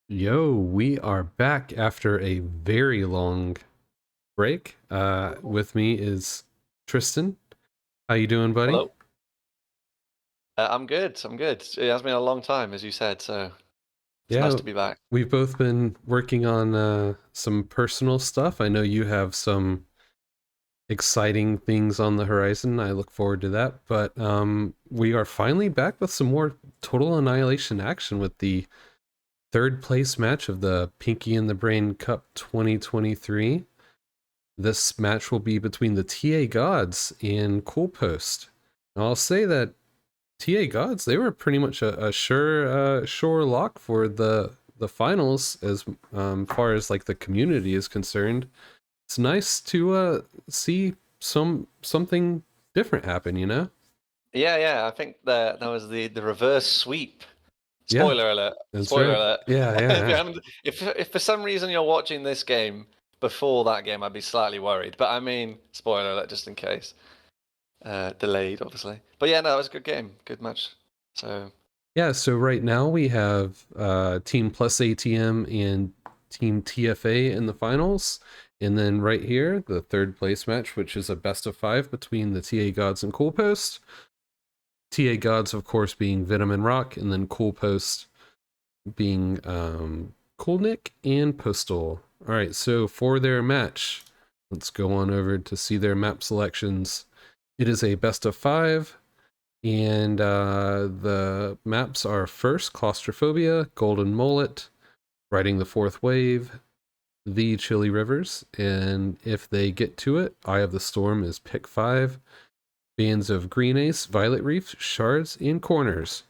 Yo, we are back after a very long break. With me is Tristan. How you doing, buddy? Hello. I'm good. I'm good. It has been a long time, as you said, so it's nice Yeah, to be back. we've both been working on some personal stuff. I know you have some exciting things on the horizon. I look forward to that. But we are finally back with some more Total Annihilation action with the third place match of the Pinky and the Brain Cup 2023. This match will be between the TA Gods and CoolPost. I'll say that TA Gods, they were pretty much a sure lock for the finals as far as like the community is concerned. It's nice to see something different happen, you know? Yeah. I think that was the reverse sweep. Yeah, Spoiler alert. that's Spoiler right. alert. Yeah, yeah, If, you yeah. hadn't- if for some reason you're watching this game before that game, I'd be slightly worried. But I mean, spoiler alert, just in case. Delayed, obviously. But yeah, no, it was a good game, good match. So Yeah, so right now we have Team Plus ATM and Team TFA in the finals. And then right here, the third place match, which is a best of 5 between the TA Gods and CoolPost. TA Gods, of course, being Venom and Rock, and then CoolPost being Cool Nick and Postal. All right, so for their match, let's go on over to see their map selections. It is a best of 5. And the maps are first Claustrophobia, Golden Mullet, Riding the Fourth Wave, The Chilly Rivers, and if they get to it, Eye of the Storm is pick 5, Bands of Green Ace, Violet Reef, Shards, and Corners.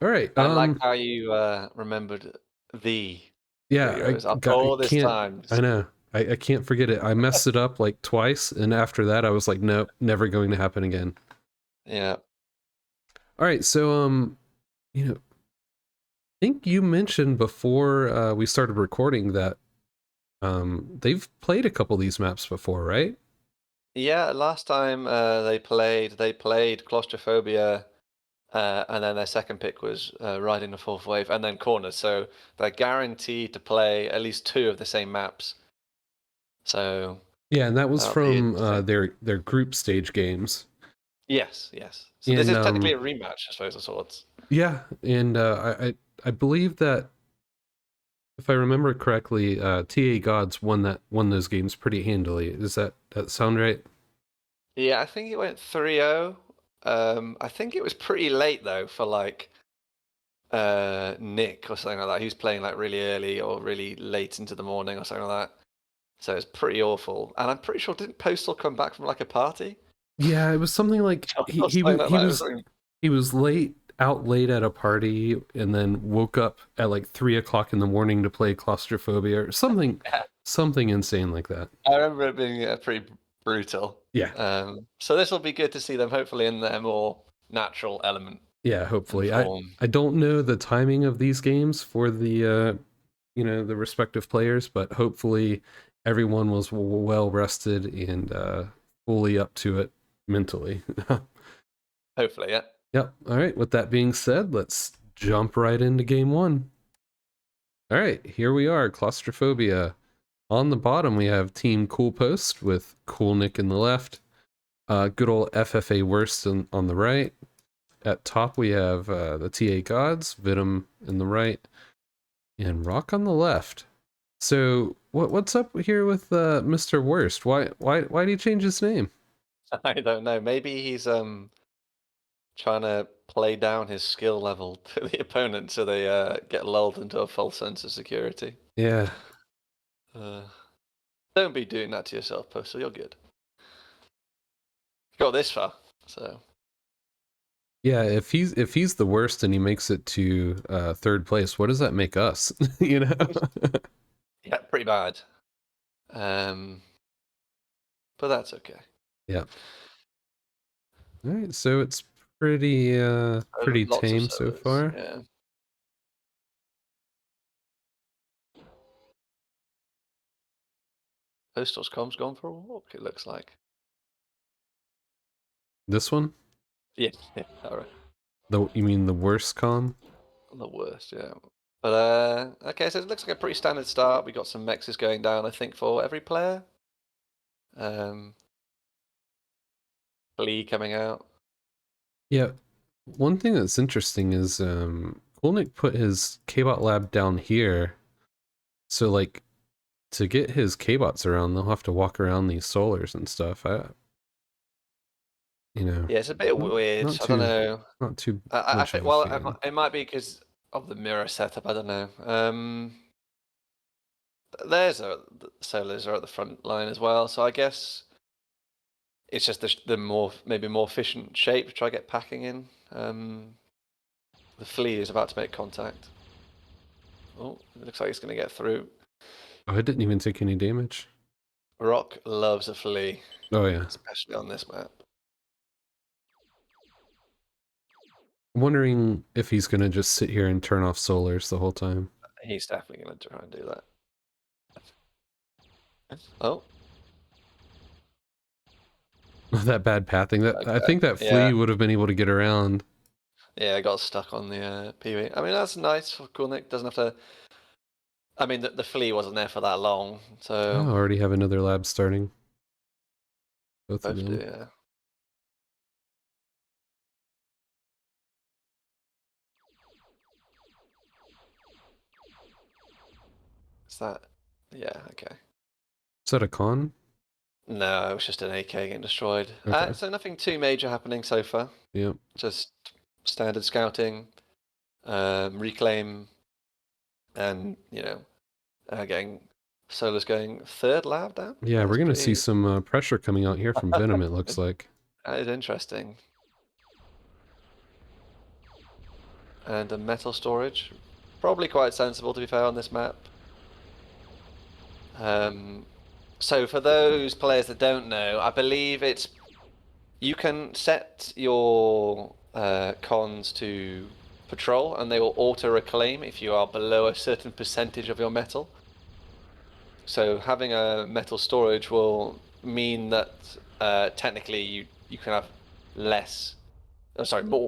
All right, I like how you remembered the yeah, heroes after all this can't, time. I know, I can't forget it. I messed it up like twice, and after that, I was like, nope, never going to happen again. Yeah. All right, so you know, think you mentioned before we started recording that they've played a couple of these maps before, right? Yeah, last time they played Claustrophobia, and then their second pick was Riding the Fourth Wave, and then Corners. So they're guaranteed to play at least two of the same maps. So Yeah, and that was that'll be from interesting. their group stage games. Yes. So this And is technically a rematch, I suppose, of sorts. yeah, and I believe that if I remember correctly, TA Gods won those games pretty handily. Does that sound right? Yeah, I think it went 3-0. I think it was pretty late though for like Nick or something like that. He was playing like really early or really late into the morning or something like that. So it's pretty awful. And I'm pretty sure didn't Postal come back from like a party? Yeah, it was something like Or something like that. It was something... he was late at a party and then woke up at like 3 o'clock in the morning to play Claustrophobia or something insane like that. I remember it being pretty brutal. Yeah, So this will be good to see them hopefully in their more natural element yeah. and Hopefully, form. I don't know the timing of these games for the the respective players, but hopefully everyone was well rested and fully up to it mentally. Hopefully, yeah. Yep. All right. With that being said, let's jump right into game one. All right, here we are, Claustrophobia. On the bottom, we have Team CoolPost with Cool Nick in the left. Good old FFAxWORST on the right. At top, we have the TA Gods, Venom in the right, and Rock on the left. So, what's up here with Mr. Worst? Why did he change his name? I don't know. Maybe he's trying to play down his skill level to the opponent so they get lulled into a false sense of security. Yeah, Uh, don't be doing that to yourself, Postal. You're good. Got this far, so yeah. If he's the worst and he makes it to third place, what does that make us? you know? yeah, pretty bad. Um, but that's okay. Yeah. All right, so it's pretty Lots of tame so solos. far. Yeah. Postal's com's gone for a walk, it looks like. This one, Yeah, all right. you mean the worst com? The worst, yeah. But okay, so it looks like a pretty standard start. We got some mexes going down, I think, for every player. Flea coming out. Yeah. One thing that's interesting is Kolnick put his K-bot lab down here. So like to get his K-bots around, they'll have to walk around these solars and stuff. Yeah, it's a bit weird. I don't know. Not too I much think, of a well, fan. it might be because of the mirror setup. I don't know. There's the solars are at the front line as well, so I guess it's just the maybe more efficient shape to try to get packing in. The flea is about to make contact. Oh, it looks like it's going to get through. Oh, I didn't even take any damage. Rock loves a flea, Oh yeah. especially on this map. I'm wondering if he's gonna just sit here and turn off solars the whole time. He's definitely going to try and do that. Oh, That bad pathing. That okay. I think that flea would have been able to get around. Yeah, I got stuck on the PV. I mean, that's nice for Coolnick. Doesn't have to. I mean, the flea wasn't there for that long, so. Oh, I already have another lab starting. Both of Both them. do, yeah. Is that? Yeah, okay. Is that a con? No, it was just an AK getting destroyed. Okay. So nothing too major happening so far. Yep. Just standard scouting, reclaim, and getting Solar's going third lab down. Yeah, we're gonna see some pressure coming out here from Venom. It looks like. That is interesting. And a metal storage, probably quite sensible to be fair on this map. So for those players that don't know, I believe you can set your cons to patrol and they will auto reclaim if you are below a certain percentage of your metal. So having a metal storage will mean that technically you can have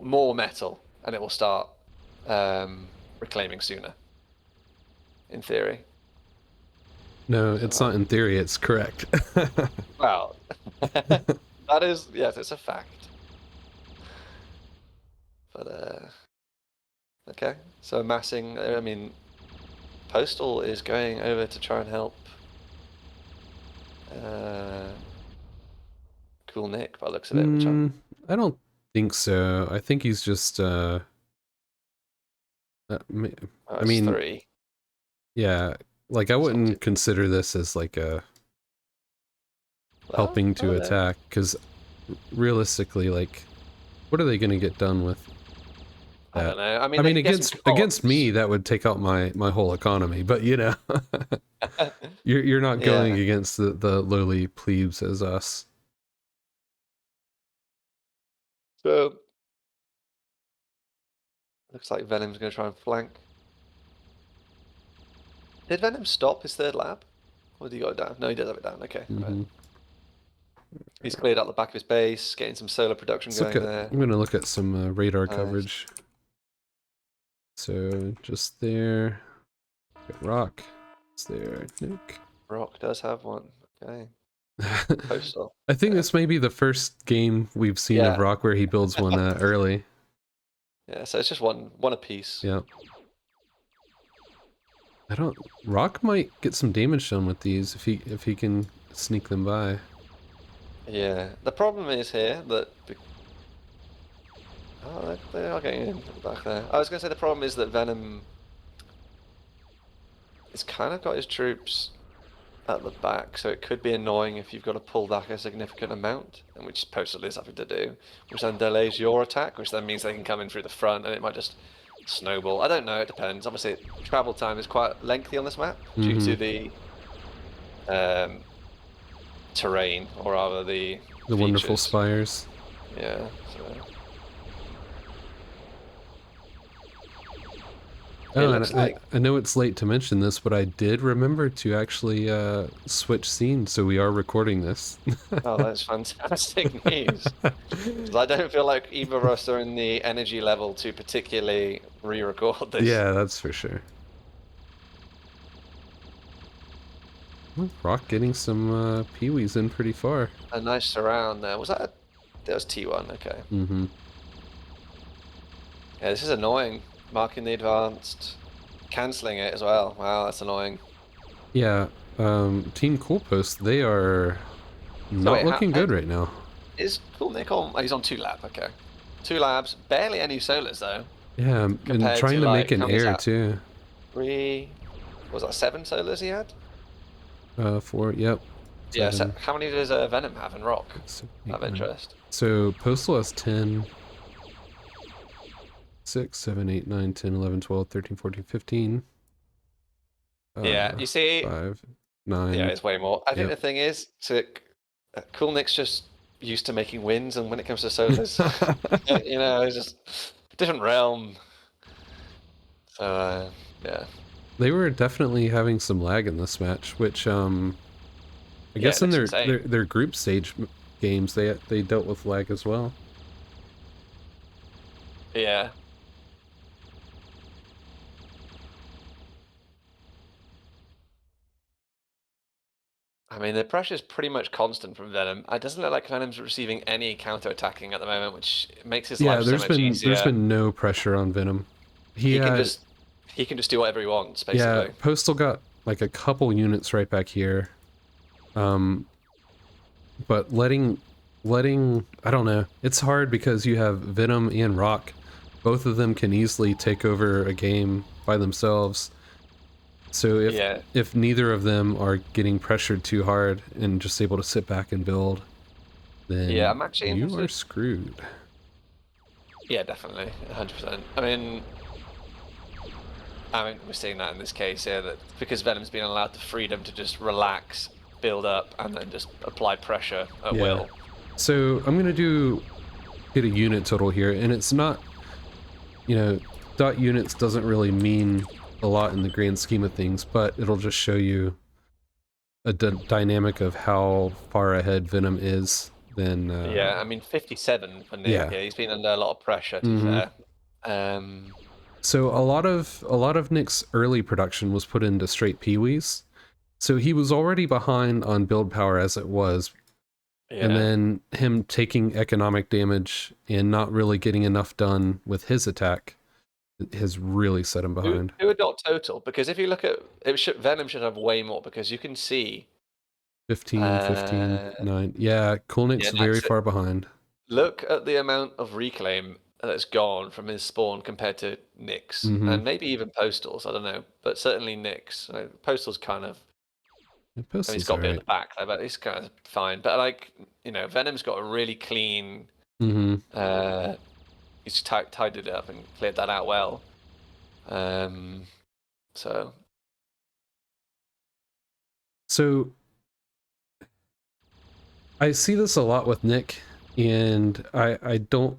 more metal, and it will start reclaiming sooner, in theory. No, it's not in theory. It's correct. Well, that is, yes, it's a fact. But okay, so amassing. I mean, Postal is going over to try and help Cool Nick by the looks of it. Which I don't think so. I think he's just I mean, 3. Yeah, like I wouldn't consider this as like a helping to attack, because realistically, like, what are they going to get done with that? I don't know. I mean, against me, that would take out my whole economy. But you know, you're not going against the lowly plebes as us. So looks like Venom's going to try and flank. Did Venom stop his third lab? Or did he got it down? No, he does have it down. Okay. Right. He's cleared out the back of his base, getting some solar production going there. I'm going to look at some radar coverage. So just there. Got Rock. It's there. Nick. Rock does have one. Okay. Postal. I think this may be the first game we've seen of Rock where he builds one early. Yeah, so it's just one apiece. Yeah. Rock might get some damage done with these if he can sneak them by. Yeah. The problem is here that they are getting in back there. I was going to say the problem is that Venom has kind of got his troops at the back, so it could be annoying if you've got to pull back a significant amount, and which Postal is having to do, which then delays your attack, which then means they can come in through the front, and it might just snowball. I don't know, it depends. Obviously, travel time is quite lengthy on this map due to the terrain, or rather the features. Wonderful spires. Yeah. So. Oh, and I know it's late to mention this, but I did remember to actually switch scenes, so we are recording this. Oh, that's fantastic news. I don't feel like either of us are in the energy level to particularly re-record this. Yeah, that's for sure. Rock getting some peewees in pretty far. A nice surround there. Was that? That was T1. Okay. Mm-hmm. Yeah, this is annoying. Marking the advanced, canceling it as well. Wow, that's annoying. Yeah. Team CoolPost, they are So not wait, looking good right now. is Cool Nick on? Oh, he's on 2 lab. Okay, 2 labs. Barely any solars though. Yeah, and Compared trying to to make like an how many's air that? too. 3. Was that 7 solars he had? 4. Yep. Yeah. So 7. how many does Venom have in Rock? 6, 7, Out 8, of 9. interest. So Postal has 10. 6, 7, 8, 9, 10, 11, 12, 13, 14, 15. Yeah, you see, 5, yeah, 9. it's way more. I think Yep. the thing is, Cool Nick's just used to making wins, and when it comes to solars, it's just different realm. So yeah, They were definitely having some lag in this match, which I yeah, guess it in looks insane. their group stage games they dealt with lag as well. Yeah. I mean, the pressure is pretty much constant from Venom. It doesn't look like Venom's receiving any counter-attacking at the moment, which makes his Yeah, life so much there's easier. been no pressure on Venom. He He can had just he can just do whatever he wants, Yeah, basically. Postal got like a couple units right back here. But letting I don't know. It's hard because you have Venom and Rock. Both of them can easily take over a game by themselves. So Yeah. if neither of them are getting pressured too hard and just able to sit back and build, Yeah, then I'm actually you are interested. screwed. Yeah, definitely, 100%. I mean, we're seeing that in this case here, that because Venom's been allowed the freedom to just relax, build up, and then just apply pressure at Yeah. will. So I'm gonna get a unit total here, and it's not, dot units doesn't really mean a lot in the grand scheme of things, but it'll just show you a dynamic of how far ahead Venom is than Yeah, I mean, 57 for Nick. yeah. Yeah, he's been under a lot of pressure, to be Mm-hmm. fair. Um, So a lot of Nick's early production was put into straight peewees. So he was already behind on build power as it was, and yeah. then him taking economic damage and not really getting enough done with his attack has really set him behind. Do a dot total, because if you look at it, Venom should have way more, because you can see. 15, 15, 9. Yeah, Cool Nick's Yeah, very far behind. look at the amount of reclaim that's gone from his spawn compared to Nick's, Mm-hmm. and maybe even Postal's. I don't know, but certainly Nick's. Postal's kind of. I mean, he's Postal's got a bit in alright. the back there, but he's kind of fine. But like, Venom's got a really clean. Mm-hmm. He's tidied it up and cleared that out well. So So I see this a lot with Nick, and I don't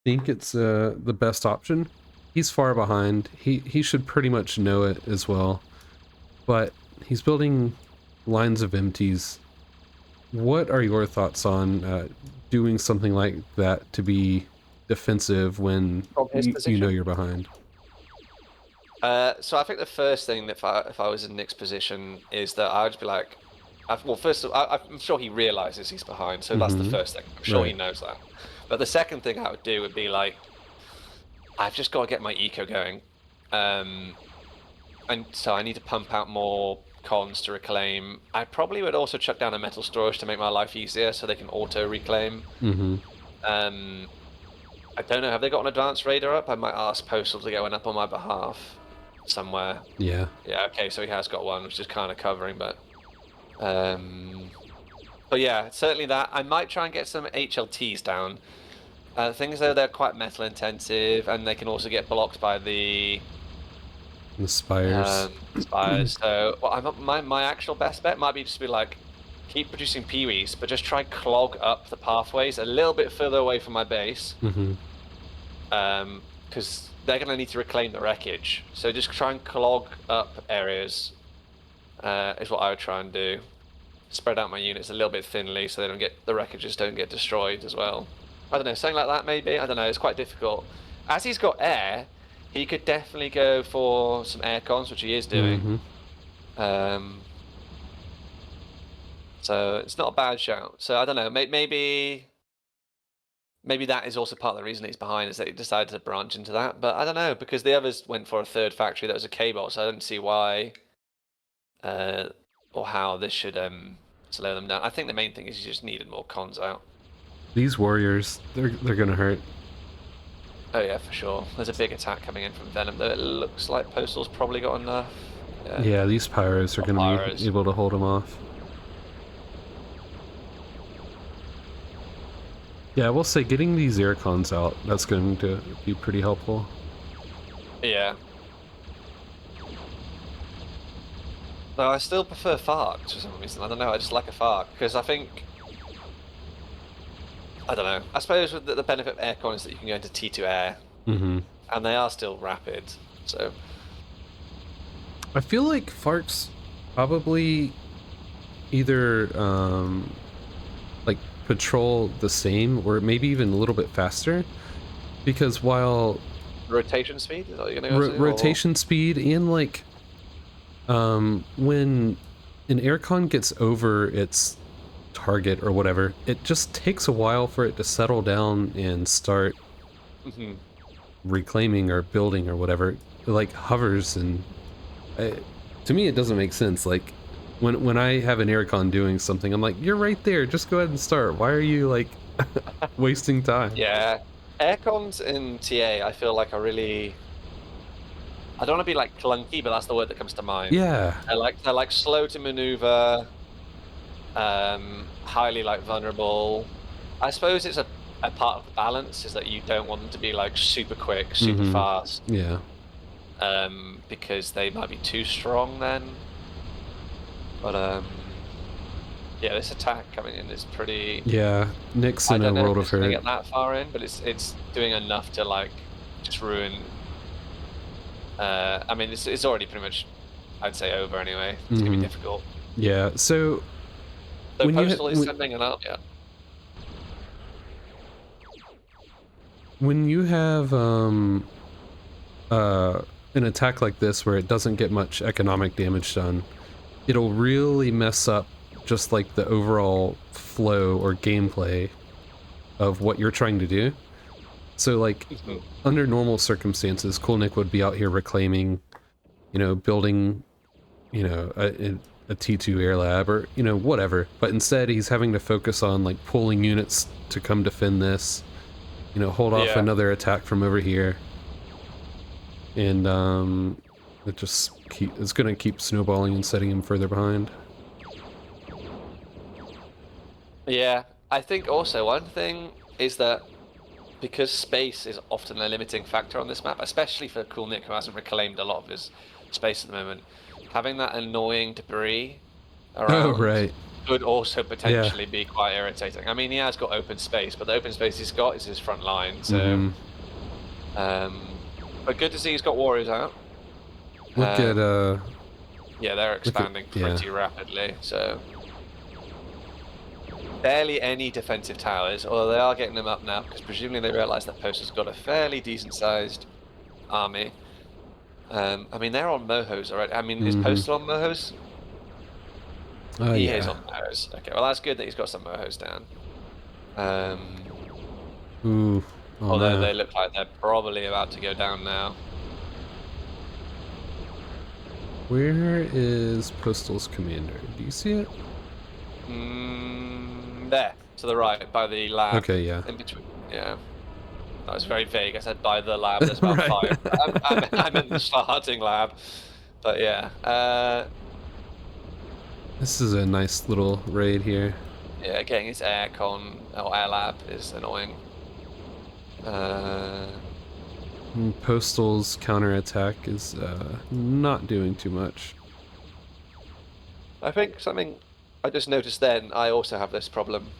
think it's the best option. He's far behind. He should pretty much know it as well, but he's building lines of empties. What are your thoughts on doing something like that to be defensive when from his you know position. you're behind? So I think the first thing that if I was in Nick's position is that I would just be like, well, first of all, I'm sure he realizes he's behind, so that's the Mm-hmm. first thing. I'm sure he Right. knows that. But the second thing I would do would be like, I've just got to get my eco going, and so I need to pump out more cons to reclaim. I probably would also chuck down a metal storage to make my life easier, so they can auto reclaim. Mm-hmm. I don't know. Have they got an advanced radar up? I might ask Postal to get one up on my behalf somewhere. Yeah. Yeah, okay, so he has got one, which is kind of covering, but yeah, certainly that. I might try and get some HLTs down. Things though, they're quite metal intensive, and they can also get blocked by the The spires. spires. So, well, my actual best bet might be just be like, keep producing peewees, but just try clog up the pathways a little bit further away from my base. Mm-hmm. Because they're going to need to reclaim the wreckage. So just try and clog up areas is what I would try and do. Spread out my units a little bit thinly so the wreckages don't get destroyed as well. I don't know, something like that maybe. I don't know. It's quite difficult. As he's got air, he could definitely go for some air cons, which he is doing. Mm-hmm. So it's not a bad shout. So I don't know. Maybe that is also part of the reason he's behind, is that he decided to branch into that. But I don't know, because the others went for a third factory that was a K-bot, so I don't see why or how this should slow them down. I think the main thing is you just needed more cons out. These warriors, they're gonna hurt. Oh yeah, for sure. There's a big attack coming in from Venom, though it looks like Postal's probably got enough. Yeah, these pyros are gonna Pyros. be able to hold him off. Yeah, I will say getting these air cons out, that's going to be pretty helpful. Yeah. No, I still prefer Farks for some reason. I don't know, I just like a Fark, because I think... I don't know. I suppose with the benefit of aircon is that you can go into T2 air, and they are still rapid, so... I feel like Farks probably either, like, patrol the same, or maybe even a little bit faster, because while... Rotation speed? Is that what you're gonna go to, rotation speed, and, like, when an aircon gets over its target or whatever, it just takes a while for it to settle down and start reclaiming or building or whatever. It, like, hovers, and to me it doesn't make sense. Like, when I have an aircon doing something, I'm like, you're right there, just go ahead and start. Why are you, like, wasting time? Yeah. Aircons in TA, I feel like are really... I don't want to be like clunky, but that's the word that comes to mind. Yeah. They're like slow to maneuver, highly like vulnerable. I suppose it's a part of the balance is that you don't want them to be like super quick, super fast. Yeah. Because they might be too strong then. But yeah, this attack coming in is pretty... Yeah, Nick's in a world of hurt. I don't know if it's gonna get that far in, but it's doing enough to like just ruin... I mean, it's already pretty much, I'd say, over anyway. It's gonna be difficult. Yeah, so... So Postal is sending an out, yeah. When you have an attack like this where it doesn't get much economic damage done, it'll really mess up just like the overall flow or gameplay of what you're trying to do. So, like, under normal circumstances, Cool Nick would be out here reclaiming, you know, building, you know, a T2 air lab or, you know, whatever. But instead, he's having to focus on, like, pulling units to come defend this, you know, hold off another attack from over here. And, it's gonna keep snowballing and setting him further behind. Yeah, I think also one thing is that because space is often a limiting factor on this map, especially for Cool Nick, who hasn't reclaimed a lot of his space at the moment, having that annoying debris around could also potentially be quite irritating. I mean, he has got open space, but the open space he's got is his front line, so... but good to see he's got warriors out. Look at, yeah, they're expanding pretty rapidly, so... Barely any defensive towers, although they are getting them up now, because presumably they realise that Postal's got a fairly decent-sized army. I mean, they're on Mohos already. I mean, is Postal on Mohos? He is on Mohos. Okay, well that's good that he's got some Mohos down. Although they look like they're probably about to go down now. Where is Postal's commander? Do you see it? There, to the right, by the lab. Okay, yeah. In between, yeah. That was very vague. I said by the lab. There's about 5. I'm in the starting lab, but yeah. This is a nice little raid here. Yeah, getting his aircon or air lab is annoying. Postal's counterattack is not doing too much. I think something I just noticed then, I also have this problem,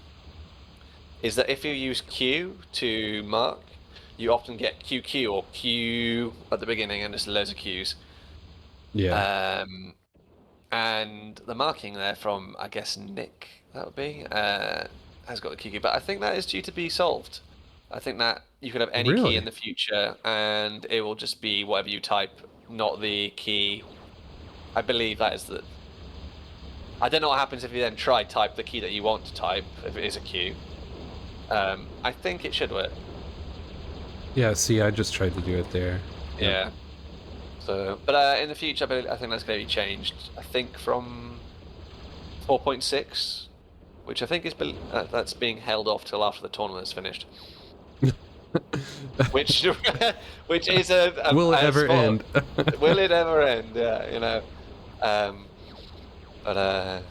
is that if you use Q to mark, you often get QQ or Q at the beginning and just loads of Qs. Yeah. And the marking there from, I guess, Nick, that would be, has got the QQ, but I think that is due to be solved. I think that you can have any key in the future and it will just be whatever you type, not the key. I believe that is the... I don't know what happens if you then try type the key that you want to type, if it is a Q. I think it should work. Yeah, see, I just tried to do it there. Yeah. So, but in the future, I think that's going to be changed. I think from 4.6, which I think is that's being held off till after the tournament is finished. which is a Will it ever spot. end? Will it ever end? Yeah, you know. But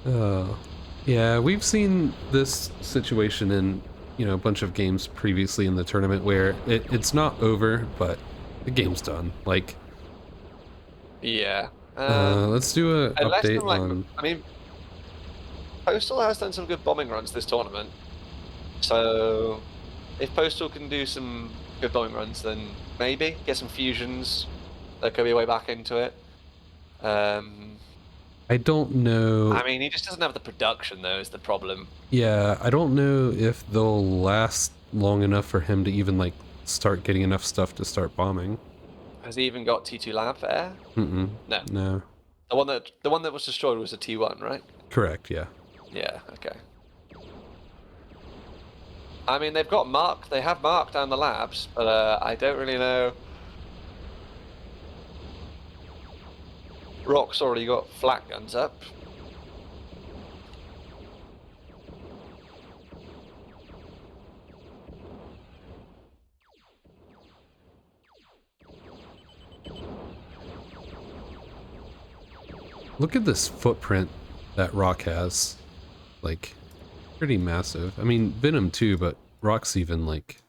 Oh, yeah, we've seen this situation in, you know, a bunch of games previously in the tournament where it's not over, but the game's done. Like, yeah. let's do a Unless update like, on. I mean, Postal has done some good bombing runs this tournament. So, if Postal can do some good bombing runs, then maybe get some fusions. There could be a way back into it. I don't know. I mean, he just doesn't have the production, though, is the problem. Yeah, I don't know if they'll last long enough for him to even, like, start getting enough stuff to start bombing. Has he even got T2 Lab for air? Mm-mm. No. No. The one that was destroyed was a T1, right? Correct, yeah. Yeah, okay. I mean, they have marked down the labs, but I don't really know. Rock's already got flak guns up. Look at this footprint that Rock has. Like, pretty massive. I mean, Venom too, but Rock's even, like,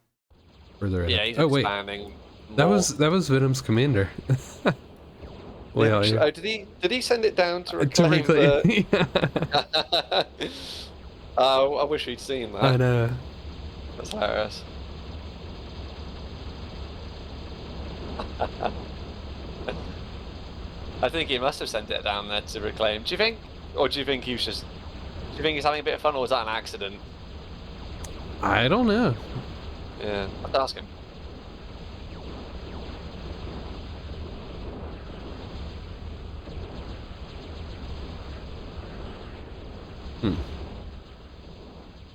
further ahead. Yeah, he's oh, wait. expanding. That was Venom's commander. Way out here. Oh, did he send it down to reclaim the... Oh, I wish we'd seen that. I know. That's hilarious. I think he must have sent it down there to reclaim. Do you think? Or do you think he was just... Do you think he's having a bit of fun, or was that an accident? I don't know. Yeah, I'll have to ask him.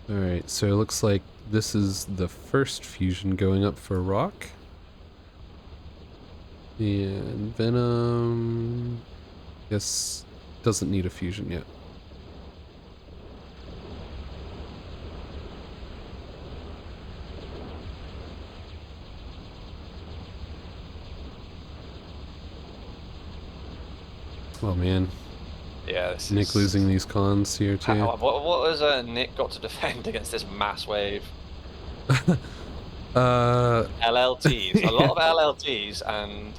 Alright, so it looks like this is the first fusion going up for Rock. And Venom... Guess doesn't need a fusion yet. Oh man. Yeah, Nick losing these cons here too. What has Nick got to defend against this mass wave? LLTs, a lot of LLTs, and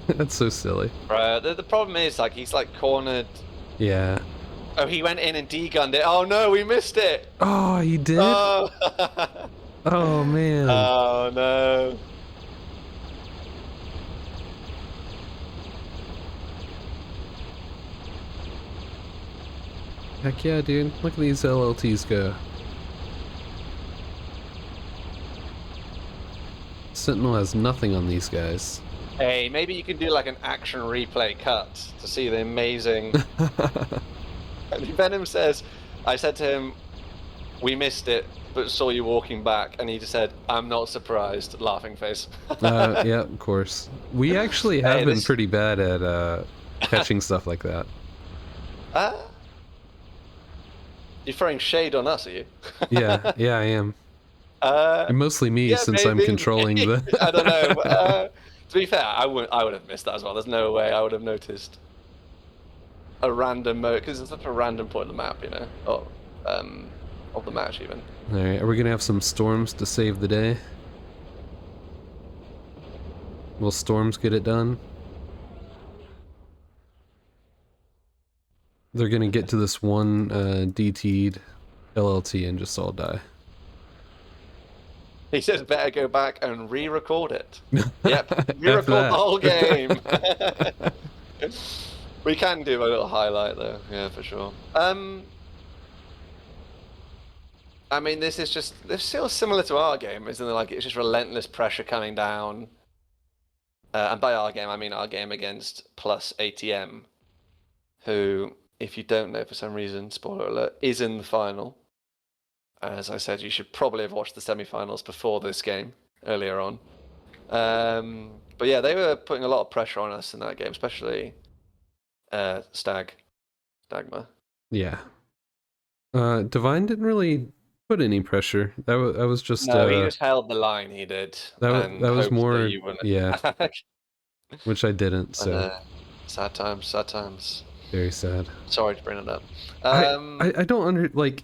that's so silly. The problem is, like, he's like cornered. Yeah. Oh, he went in and degunned it. Oh no, we missed it. Oh, he did. Oh, oh man. Oh no. Heck yeah, dude. Look at these LLTs go. Sentinel has nothing on these guys. Hey, maybe you can do like an action replay cut to see the amazing... And Venom says, I said to him, we missed it, but saw you walking back, and he just said, I'm not surprised, laughing face. Yeah, of course. We actually have been pretty bad at catching stuff like that. You're throwing shade on us, are you? yeah, I am. And mostly me, yeah, since maybe. I'm controlling the... I don't know. To be fair, I would have missed that as well. There's no way I would have noticed a random mode, because it's such a random point of the map, you know, of the match even. All right, are we gonna have some storms to save the day? Will storms get it done? They're gonna get to this one DT'd LLT and just all die. He says better go back and re-record it. Yep, re-record the whole game. We can do a little highlight though, yeah, for sure. I mean, this still similar to our game, isn't it? Like, it's just relentless pressure coming down. And by our game, I mean our game against plus ATM, who, if you don't know for some reason, spoiler alert, is in the final. As I said, you should probably have watched the semi-finals before this game earlier on. But yeah, they were putting a lot of pressure on us in that game, especially Stagma. Yeah. Divine didn't really put any pressure. That was just No, he just held the line. He did, and that was hoped that more, you wouldn't yeah, attack. which I didn't. So Sad times, sad times. very sad. Sorry to bring it up. I don't like.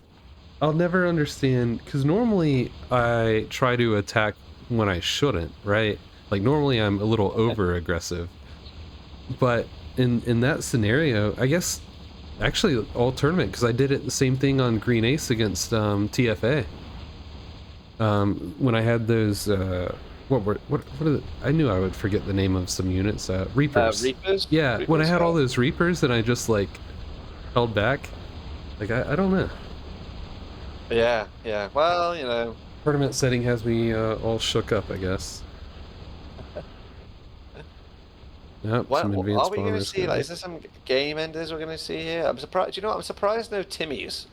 I'll never understand, because normally I try to attack when I shouldn't, right? Like normally I'm a little over aggressive, but in that scenario, I guess actually all tournament, because I did it the same thing on Green Ace against TFA. When I had those what are the, I knew I would forget the name of some units. Reapers. Reapers. Yeah, Reapers, when I had all those Reapers and I just like held back, like I don't know. Yeah, yeah. Well, you know, Tournament setting has me all shook up, I guess. Yep, some advanced are we going to see? bombers. Like, is there some game enders we're going to see here? I'm surprised. Do you know what? I'm surprised no Timmies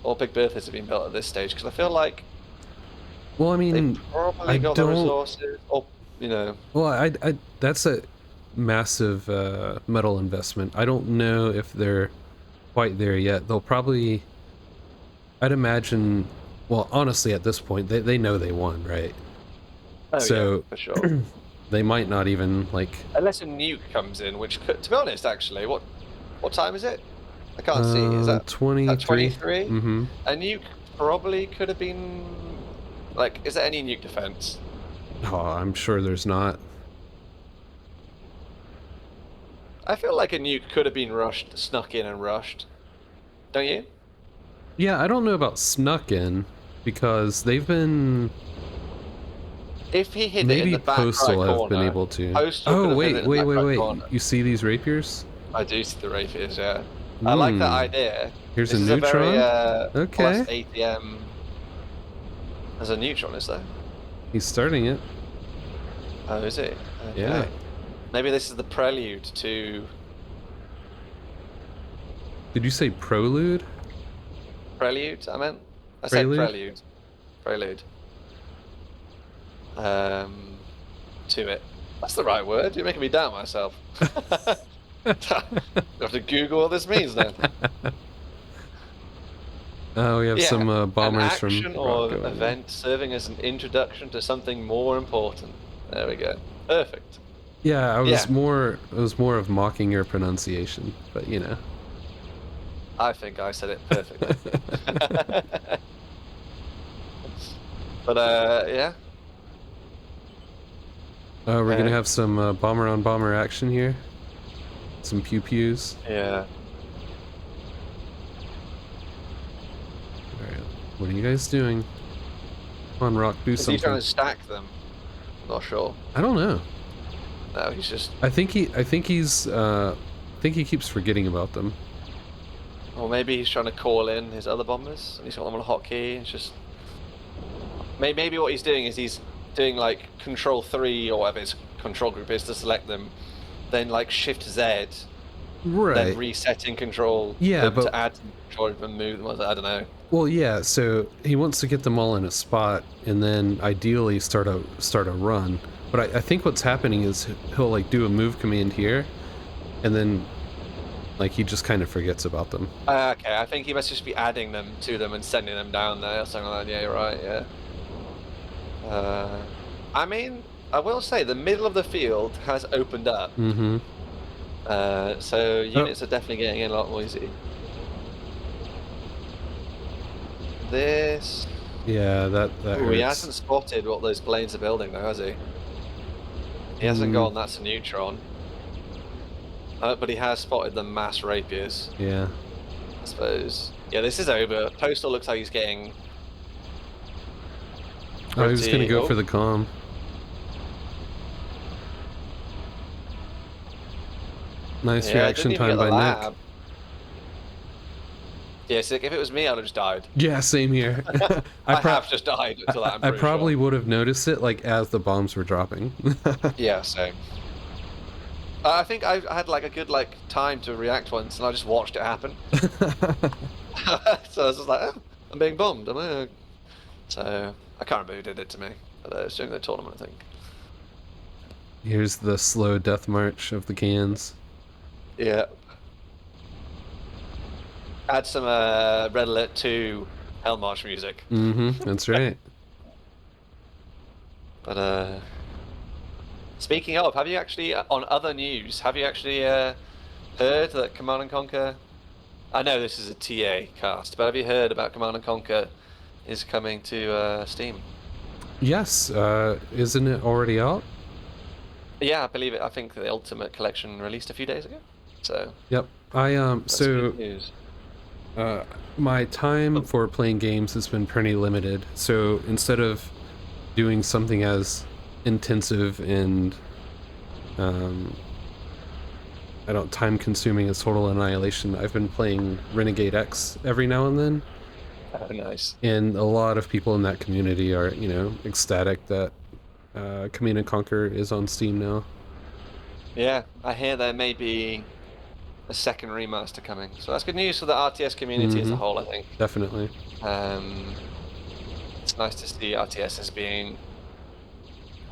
or Big Berthas have been built at this stage, because I feel like, well, I mean, they've probably got the resources, or you know. Well, I that's a massive metal investment. I don't know if they're quite there yet. They'll probably, I'd imagine, well, honestly, at this point, they know they won, right? Oh, so yeah, for sure. They might not even like, unless a nuke comes in, which could, to be honest, actually, what time is it? I can't see. Is that 23? 23? Mm-hmm. A nuke probably could have been, like, is there any nuke defense? Oh, I'm sure there's not. I feel like a nuke could have been rushed, snuck in and rushed. Don't you? Yeah, I don't know about snuck in, because they've been. If he hit maybe it in the back Postal right have corner, been able to. Postal Oh could wait, have hit it in the back right wait! corner. You see these rapiers? I do see the rapiers, yeah. I like that idea. Here's this a is neutron. A very, okay. plus ATM. There's a neutron, is there? He's starting it. Oh, is it? Okay. Yeah. Maybe this is the prelude to. Did you say prelude? Prelude, I meant? I Prelude? said prelude. Prelude. To it. That's the right word. You're making me doubt myself. I have to Google what this means then. Oh, we have some bombers an action from or event serving as an introduction to something more important. There we go. Perfect. Yeah, I was more. It was more of mocking your pronunciation, but you know. I think I said it perfectly. But yeah. We're gonna have some bomber on bomber action here. Some pew pews. Yeah. Alright, what are you guys doing? Come on, Rock, do something. Is he trying to stack them? Not sure. I don't know. No, he's just. I think he keeps forgetting about them. Or maybe he's trying to call in his other bombers, and he's got them on a hotkey. It's just. Maybe what he's doing is he's doing like Control 3 or whatever his control group is to select them, then like Shift Z, right? Then resetting Control. Yeah, but to add control and move them. I don't know. Well, yeah. So he wants to get them all in a spot, and then ideally start a run. But I think what's happening is he'll like do a move command here, and then like he just kind of forgets about them. Okay, I think he must just be adding them to them and sending them down there or something like that. Yeah, you're right. Yeah. I mean, I will say the middle of the field has opened up. Mm-hmm. So units are definitely getting in a lot more easy. This. Yeah, that Ooh, he hasn't spotted what those planes are building, though, has he? He hasn't gone. That's a neutron. But he has spotted the mass rapiers. Yeah. I suppose. Yeah, this is over. Postal looks like he's getting. Oh, he was gonna go for the comm. Nice reaction time by Nick. Yeah, so if it was me, I'd have just died. Yeah, same here. I have just died until that, I'm I pretty probably sure. would have noticed it like as the bombs were dropping. Yeah, same. I think I had like a good time to react once, and I just watched it happen. So I was just like, oh, I'm being bombed. Am I? So I can't remember who did it to me. But it was during the tournament, I think. Here's the slow death march of the cans. Yeah. Add some Red Alert 2 Hell March music. That's right. But speaking of, have you actually, on other news, have you actually heard that Command & Conquer... I know this is a TA cast, but have you heard about Command & Conquer is coming to Steam? Yes, isn't it already out? Yeah, I believe it. I think the Ultimate Collection released a few days ago. So... Yep. That's good news. My time for playing games has been pretty limited. So instead of doing something as intensive and time consuming as Total Annihilation, I've been playing Renegade X every now and then. Oh, nice. And a lot of people in that community are, ecstatic that Command & Conquer is on Steam now. Yeah, I hear there may be a second remaster coming, so that's good news for the RTS community as a whole, I think. Definitely. It's nice to see RTS as being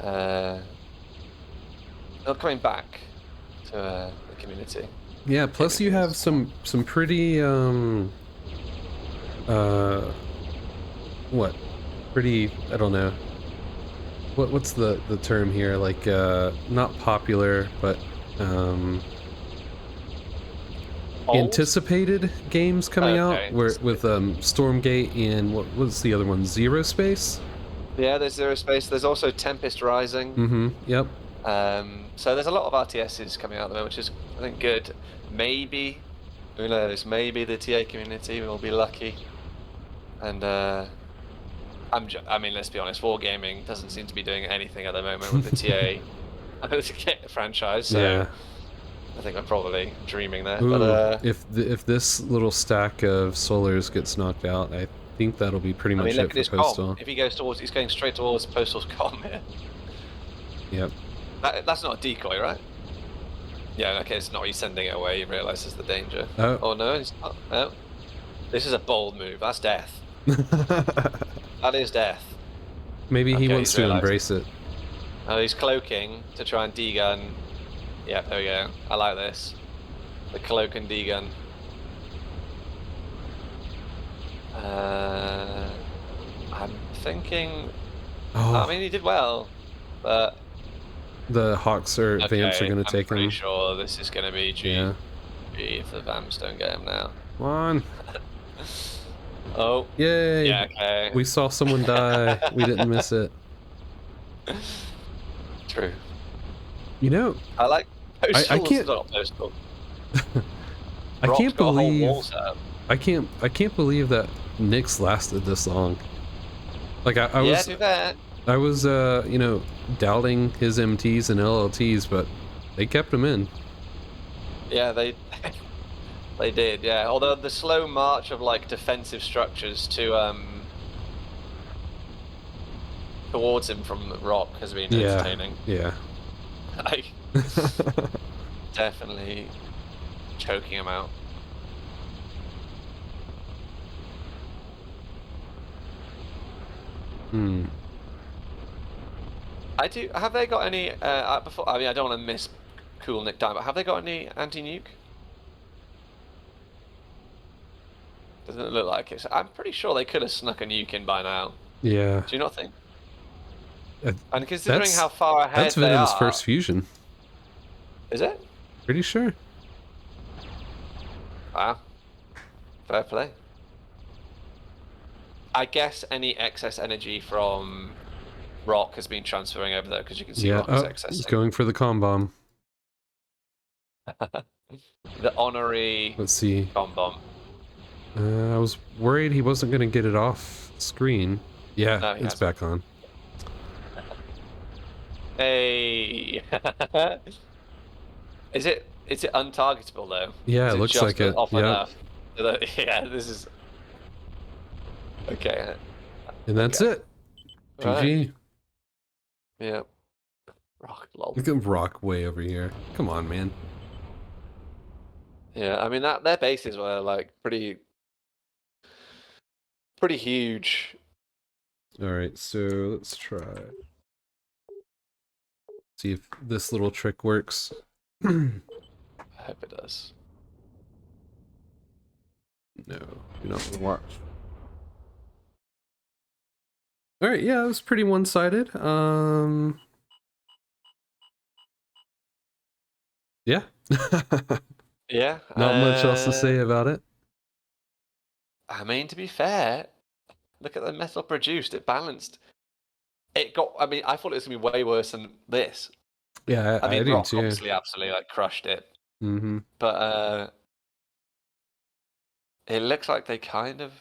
coming back to the community. Yeah, plus you have some pretty pretty, I don't know, what's the term here, like not popular, but anticipated games coming out, where with Stormgate and what was the other one, Zero Space? Yeah, there's Zero Space. There's also Tempest Rising. Yep. So there's a lot of RTSs coming out at the moment, which is, I think, good. Maybe, who knows, maybe the TA community will be lucky. And I mean, let's be honest, Wargaming doesn't seem to be doing anything at the moment with the TA franchise, so yeah. I think I'm probably dreaming there. Ooh, but if this little stack of Solars gets knocked out, I think that'll be pretty much it for Postal. If he goes towards, he's going straight towards Postal's comm here. Yep. That's not a decoy, right? Yeah, okay, it's not. He's sending it away. He realizes the danger. Oh no, he's not. Oh. This is a bold move. That's death. That is death. Maybe he wants to embrace it. Oh, he's cloaking to try and degun. Yeah, there we go. I like this. The cloak and degun. I'm thinking... Oh. I mean, he did well, but... The Hawks or Vamps are going to take him. I'm pretty sure this is going to be G. Yeah. G if the Vamps don't get him now. Come on. Oh. Yay. Yeah, okay. We saw someone die. We didn't miss it. True. You know, I like Postal. I can't. Postal. I can't believe. I can't believe that Nyx lasted this long. Like I was. Yeah, do that. I was doubting his MTs and LLTs, but they kept him in. Yeah, they did. Yeah, although the slow march of defensive structures to towards him from the rock has been entertaining. Yeah. Definitely choking him out. Have they got any? Before, I mean, I don't want to miss Cool Nick Time, but have they got any anti-nuke? Doesn't it look like it? I'm pretty sure they could have snuck a nuke in by now. Yeah. Do you not think? And considering how far ahead that's Venom's first fusion. Is it? Pretty sure. Wow. Fair play. I guess any excess energy from Rock has been transferring over there because you can see Rock is accessing. He's going for the comm bomb. The honorary. Let's see. Comm bomb. I was worried he wasn't going to get it off screen. Yeah, no, it's back on. Hey. Is it untargetable though? Yeah, it looks like it. Enough? Yeah, this is okay. And that's Okay. it. Right. GG. Yeah. Rock lol. Look at Rock way over here. Come on, man. Yeah, I mean that their bases were like pretty huge. All right, so let's try. See if this little trick works. No, I hope it does. do not want to watch. All right, yeah, it was pretty one-sided. Yeah. Yeah. Not much else to say about it. I mean, to be fair, look at the metal produced. It balanced. It got. I mean, I thought it was gonna be way worse than this. Yeah, I I mean, do Rock too. obviously absolutely like crushed it, Mm-hmm. but it looks like they kind of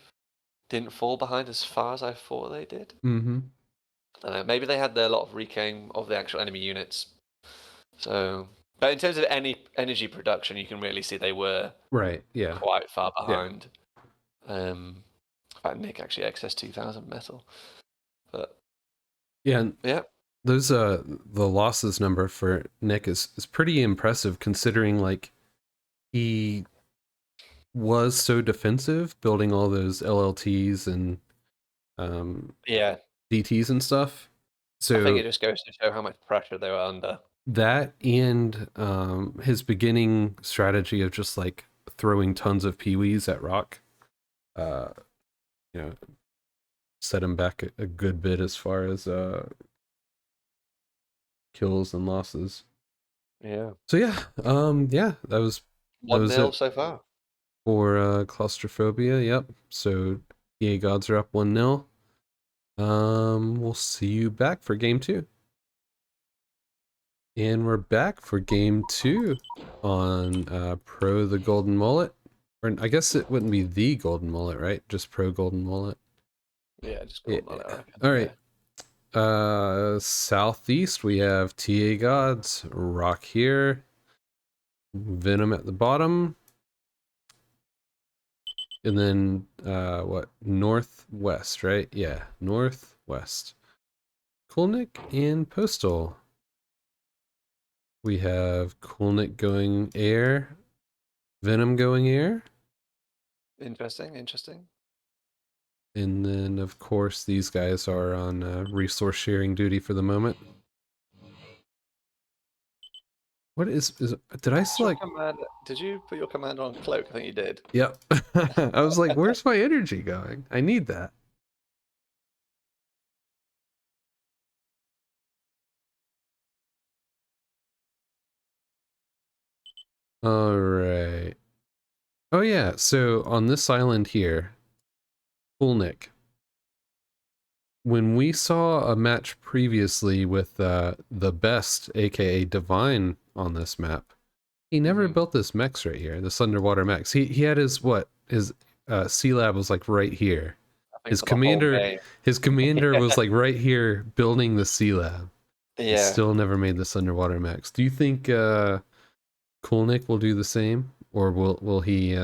didn't fall behind as far as I thought they did. Mm-hmm. I don't know. Maybe they had a lot of reclaim of the actual enemy units. So, but in terms of any energy production, you can really see they were Right, yeah. quite far Yeah. behind. In fact, Nick actually excess 2000 metal, but Yeah, and yeah, those the losses number for Nick is pretty impressive considering like he was so defensive building all those LLTs and yeah. DTs and stuff. I think it So just goes to show how much pressure they were under. that and his beginning strategy of just like throwing tons of peewees at Rock, uh, you know, set him back a good bit as far as kills and losses. Yeah, So yeah, yeah, that one was nil it so far. for Claustrophobia. Yep. So TA Gods are up 1-0. We'll see you back for game 2. And we're back for game 2 on Pro the Golden Mullet. Or I guess it wouldn't be the Golden Mullet, right? Just Pro Golden Mullet. Yeah, just Yeah. golden on it, I reckon. All Yeah. right. Southeast we have TA Gods, Rock here, Venom at the bottom, and then what? Northwest, right? Yeah, northwest. Coolnick and Postal. We have Coolnick going air, Venom going air, Interesting, interesting. and then of course these guys are on resource sharing duty for the moment. What is did I Is your select? command? Did you put your command on cloak? I think you did. Yep. I was like, where's my energy going? I need that. All right. Oh yeah, so on this island here, Coolnick. When we saw a match previously with the best, aka Divine, on this map, he never built this mechs right here, this underwater mechs. He had his what? His C lab was like right here. I think His for the whole commander game. his commander was like right here building the C lab. He Yeah, still never made this underwater mechs. Do you think Coolnick will do the same? Or will he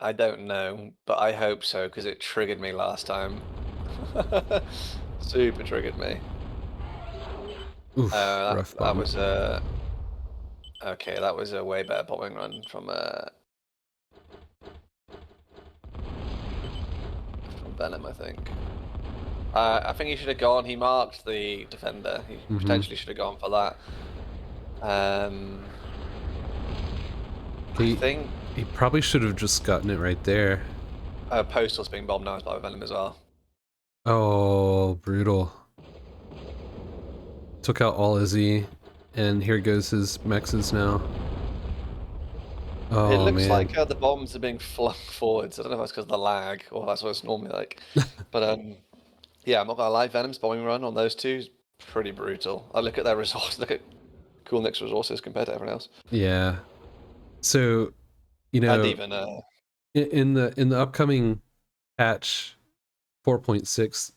I don't know, but I hope so because it triggered me last time. Super triggered me. oof, rough That bomb. was okay. That was a way better bombing run from Venom, I think. I think he should have gone. He marked the defender. He potentially should have gone for that. I think He probably should have just gotten it right there. Postal's being bombed now by Venom as well. Oh, brutal. Took out all Izzy, and here goes his mexes now. It Oh, looks man. like the bombs are being flung forwards. I don't know if that's because of the lag or that's what it's normally like. But yeah, I'm not gonna lie, Venom's bombing run on those two is pretty brutal. I look at their resources, look at Coolnick's resources compared to everyone else. Yeah. So, And even in the upcoming patch 4.6,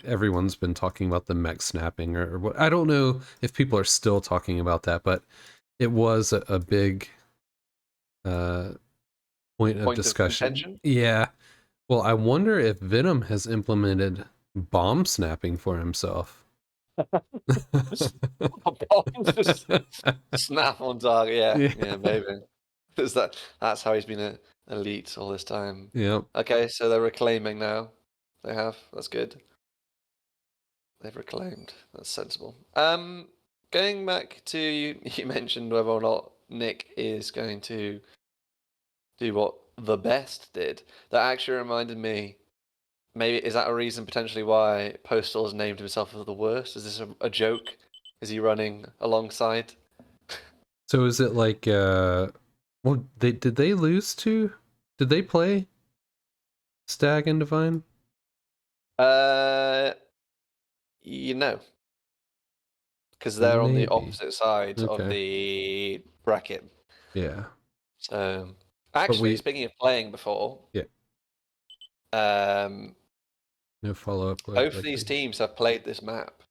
everyone's been talking about the mech snapping or what. I don't know if people are still talking about that, but it was a big point of Point of discussion. contention. Yeah. Well, I wonder if Venom has implemented bomb snapping for himself. Bombs just snap on target. Yeah, Yeah. yeah, maybe. Is that's how he's been an elite all this time. Yep. Okay, so they're reclaiming now. They have. That's good. They've reclaimed. That's sensible. Going back to you mentioned whether or not Nick is going to do what the best did. That actually reminded me. Maybe is that a reason potentially why Postal has named himself as the worst? Is this a joke? Is he running alongside? So is it like well did they lose to, did they play Stag and Divine? Uh, because they're on the Maybe. opposite side of Okay. the bracket. Yeah. So But actually, we, speaking of playing before, yeah, um, no follow-up both these likely. teams have played this map,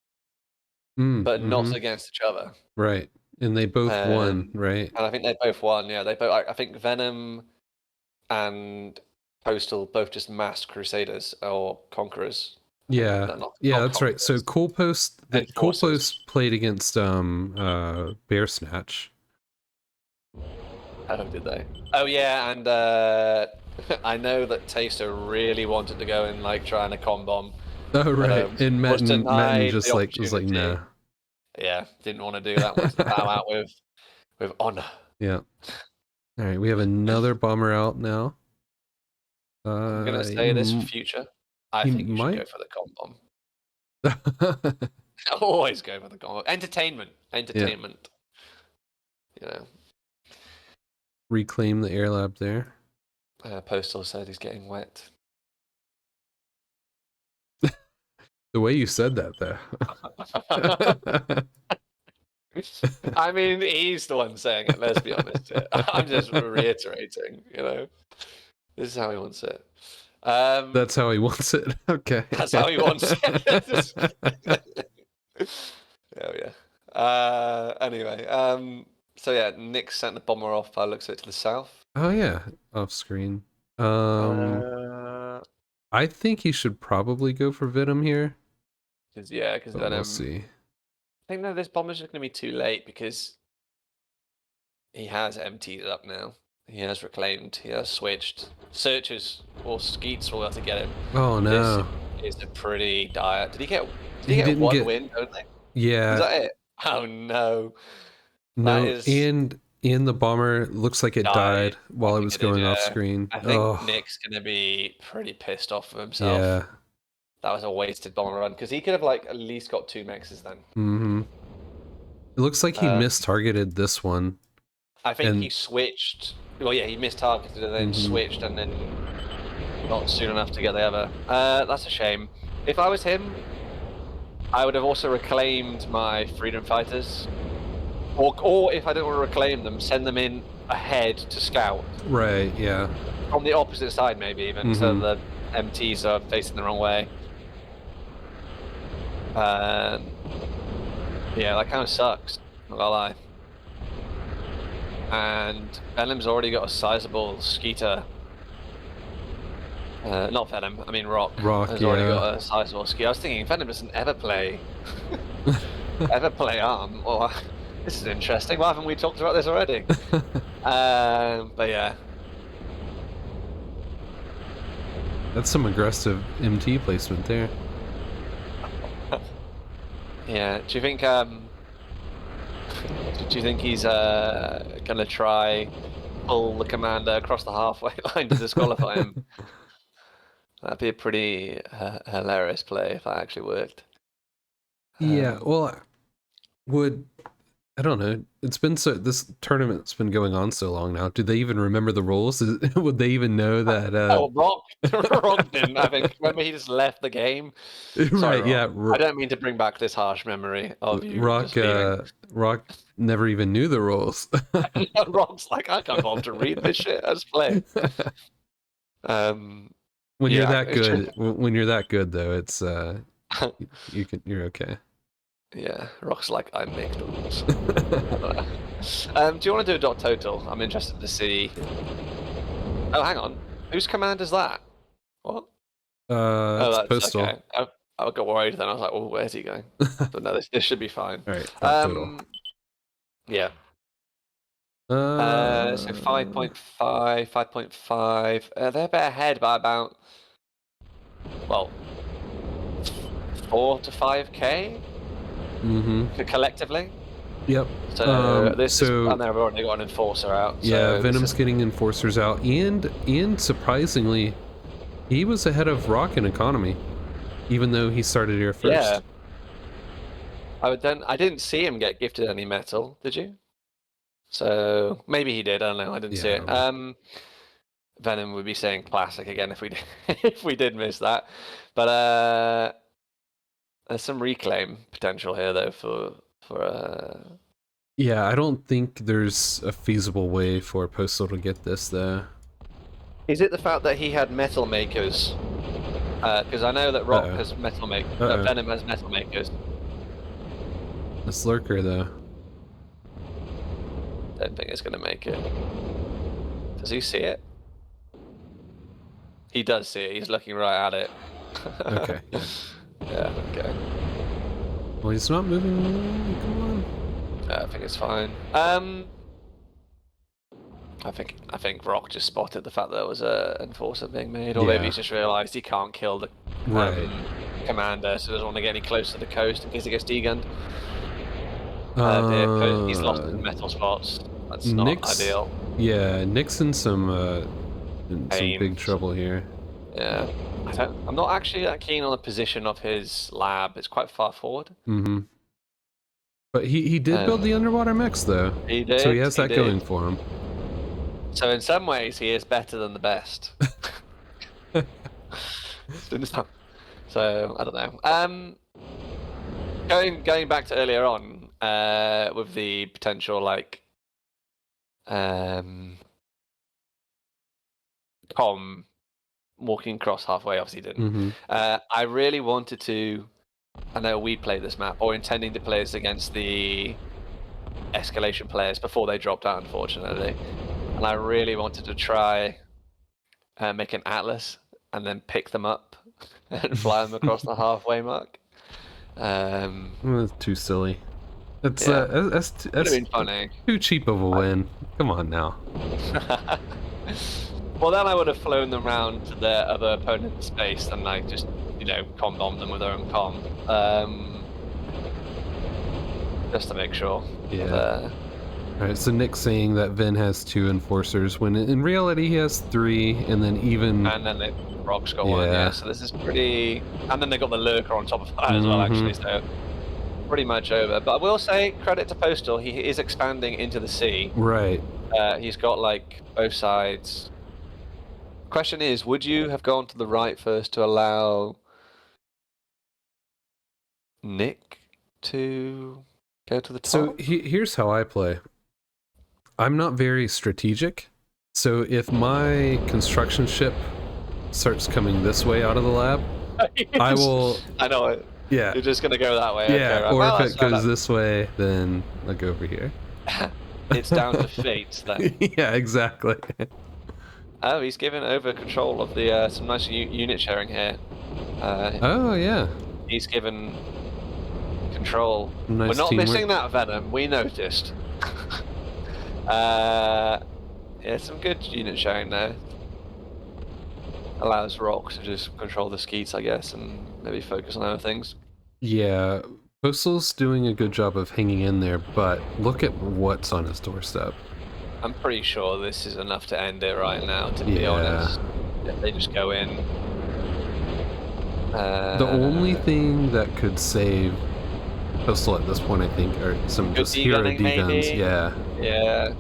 Mm, but not mm-hmm. against each other. Right. And they both won, Um, right? and I think they both won. Yeah, they both. I think Venom and Postal both just massed Crusaders or Conquerors. I think Yeah. no, Yeah, not that's right. So Conquerors. CoolPost Enforcers. played against Bear Snatch. Oh, did they? Oh yeah, and I know that Taster really wanted to go and like try and a con bomb, Oh but right. And was Metten denied just the like was like, opportunity. nah. Yeah, didn't want to do that. Wanted to bow out with honor. Yeah. All right, we have another bomber out now. I'm gonna He, say this for future. I he think you should go might for the con bomb. Always go for the con bomb. Entertainment, yeah, entertainment. You know. reclaim the air lab there. Postal said he's getting wet. The way you said that though. I mean, he's the one saying it. Let's be honest here. I'm just reiterating. This is how he wants it. That's how he wants it. Okay. That's how he wants it. Oh yeah. Anyway. So yeah, Nick sent the bomber off by the looks of it to the south. Oh yeah, off screen. Uh, I think he should probably go for Venom here, because but we'll Venom. see. I think no, this bomber's just going to be too late because he has emptied it up now. He has reclaimed. He has switched. Searchers or Skeets will have to get him. Oh no. This is a pretty dire. Did he get Didn't one get, win? Don't they? yeah. Is that it? Oh no. That No, is and the bomber looks like it died while I it think was it did, going off yeah. screen. I think Oh, Nick's gonna be pretty pissed off with himself. yeah. That was a wasted bomber run because he could have like at least got 2 mexes then. Mm-hmm. It looks like he mistargeted this one. I think and he switched. Well, yeah, he mistargeted and then switched and then not soon enough to get the other. That's a shame. If I was him, I would have also reclaimed my freedom fighters. Or if I don't want to reclaim them, send them in ahead to scout. Right, yeah. On the opposite side, maybe even, so the MTs are facing the wrong way. Yeah, that kind of sucks, not gonna lie. And Venom's already got a sizable Skeeter. Not Venom, I mean Rock. Rock, has yeah. already got a sizable Skeeter. I was thinking Venom doesn't ever play Arm. Or this is interesting. Why haven't we talked about this already? But yeah. That's some aggressive MT placement there. Yeah. Do you think he's gonna try pull the commander across the halfway line to disqualify him? That'd be a pretty hilarious play if that actually worked. Yeah, well, I don't know. It's been this tournament's been going on so long now. Do they even remember the rules? Would they even know that? Oh, Rock didn't. I think. Remember, he just left the game. Sorry, Right? Rock. Yeah. I don't mean to bring back this harsh memory of you Rock. just leaving. Rock never even knew the rules. Rock's like, I can't bother to read this shit. I just play. When you're that good, when you're that good though, it's you're okay. Yeah, Rock's like, I make the rules. Do you want to do a dot total? I'm interested to see. Oh, hang on. Whose command is that? What? Oh, It's that's postal. okay. I got worried then. I was like, "Oh, where's he going?" But no, this should be fine. All right, top total. Yeah. So 5.5, 5.5. They're a bit ahead by about, well, 4 to 5k collectively. Yep. So this is, so and they've already got an enforcer out. yeah, So Venom's getting enforcers out, and surprisingly, he was ahead of Rock in economy, even though he started here first. Yeah. I didn't see him get gifted any metal, did you? So maybe he did. I don't know. I didn't see it. Venom would be saying classic again if we did, if we did miss that. But there's some reclaim potential here though for. Yeah, I don't think there's a feasible way for Postal to get this though. Is it the fact that he had metal makers? Because I know that Rock has metal makers. Venom has metal makers. This Lurker though. Don't think it's gonna make it. Does he see it? He does see it. He's looking right at it. Okay. Yeah. Yeah. Okay. Well, he's not moving. Come on. I think it's fine. I think Rock just spotted the fact that there was a enforcer being made, or maybe he's just realised he can't kill the commander, so doesn't want to get any closer to the coast in case he gets degunned. He's lost his metal spots. That's not ideal. Yeah, Nick's in some big trouble here. Yeah, I'm not actually that keen on the position of his lab. It's quite far forward. But he did build the underwater mechs though. He did. So he has that going for him. So in some ways, he is better than the best. So I don't know. Going back to earlier on, with the potential like com walking across halfway, obviously didn't. I really wanted to. I know we played this map, or intending to play this against the escalation players before they dropped out, unfortunately. And I really wanted to try make an atlas and then pick them up and fly them across the halfway mark. That's too silly. That's been funny. Too cheap of a win. Come on now. Well, then I would have flown them around to their other opponent's space and like just, com bomb them with their own com. Just to make sure. Yeah. Alright, so Nick's saying that Ven has 2 enforcers, when in reality he has 3, and then even... And then Rock's got 1, yeah. So this is pretty... And then they got the Lurker on top of that as well, actually, so... Pretty much over. But I will say, credit to Postal, he is expanding into the sea. Right. He's got, like, both sides. Question is, would you have gone to the right first to allow Nick to go to the top? So here's how I play. I'm not very strategic, so if my construction ship starts coming this way out of the lab, I will... I know it. Yeah. You're just going to go that way. Yeah, okay, right. or if it goes this way, then I'll go over here. It's down to fate, then. Yeah, exactly. Oh, he's given over control of the some nice unit sharing here. Oh, yeah. He's given control. Nice We're not teamwork. missing that, Venom. We noticed. Yeah, some good unit sharing there. Allows Rock to just control the skeets, I guess, and maybe focus on other things. Yeah, Postal's doing a good job of hanging in there, but look at what's on his doorstep. I'm pretty sure this is enough to end it right now, to be honest. If they just go in. The only thing that could save Postal at this point, I think, are some just hero D-guns. Yeah. Yeah.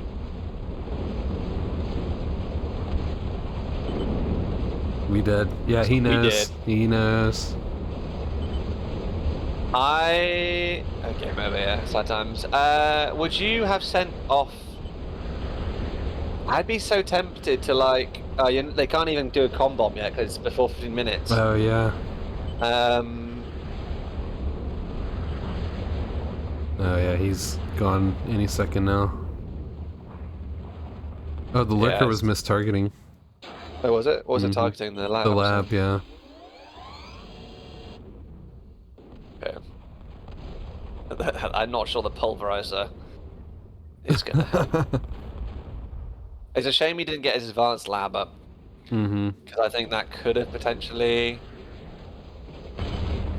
We did. Yeah, he knows. We did. He knows. Okay, over here, sad times. Would you have sent off... I'd be so tempted to like... they can't even do a com bomb yet because it's before 15 minutes. Oh, yeah. Oh, yeah, he's gone any second now. Oh, the Lurker was mistargeting. Oh, was it? Or was it Mm-hmm. targeting the lab? The Or lab, something? yeah. Okay. I'm not sure the pulverizer is going to help. It's a shame he didn't get his advanced lab up, Mm-hmm. because I think that could have potentially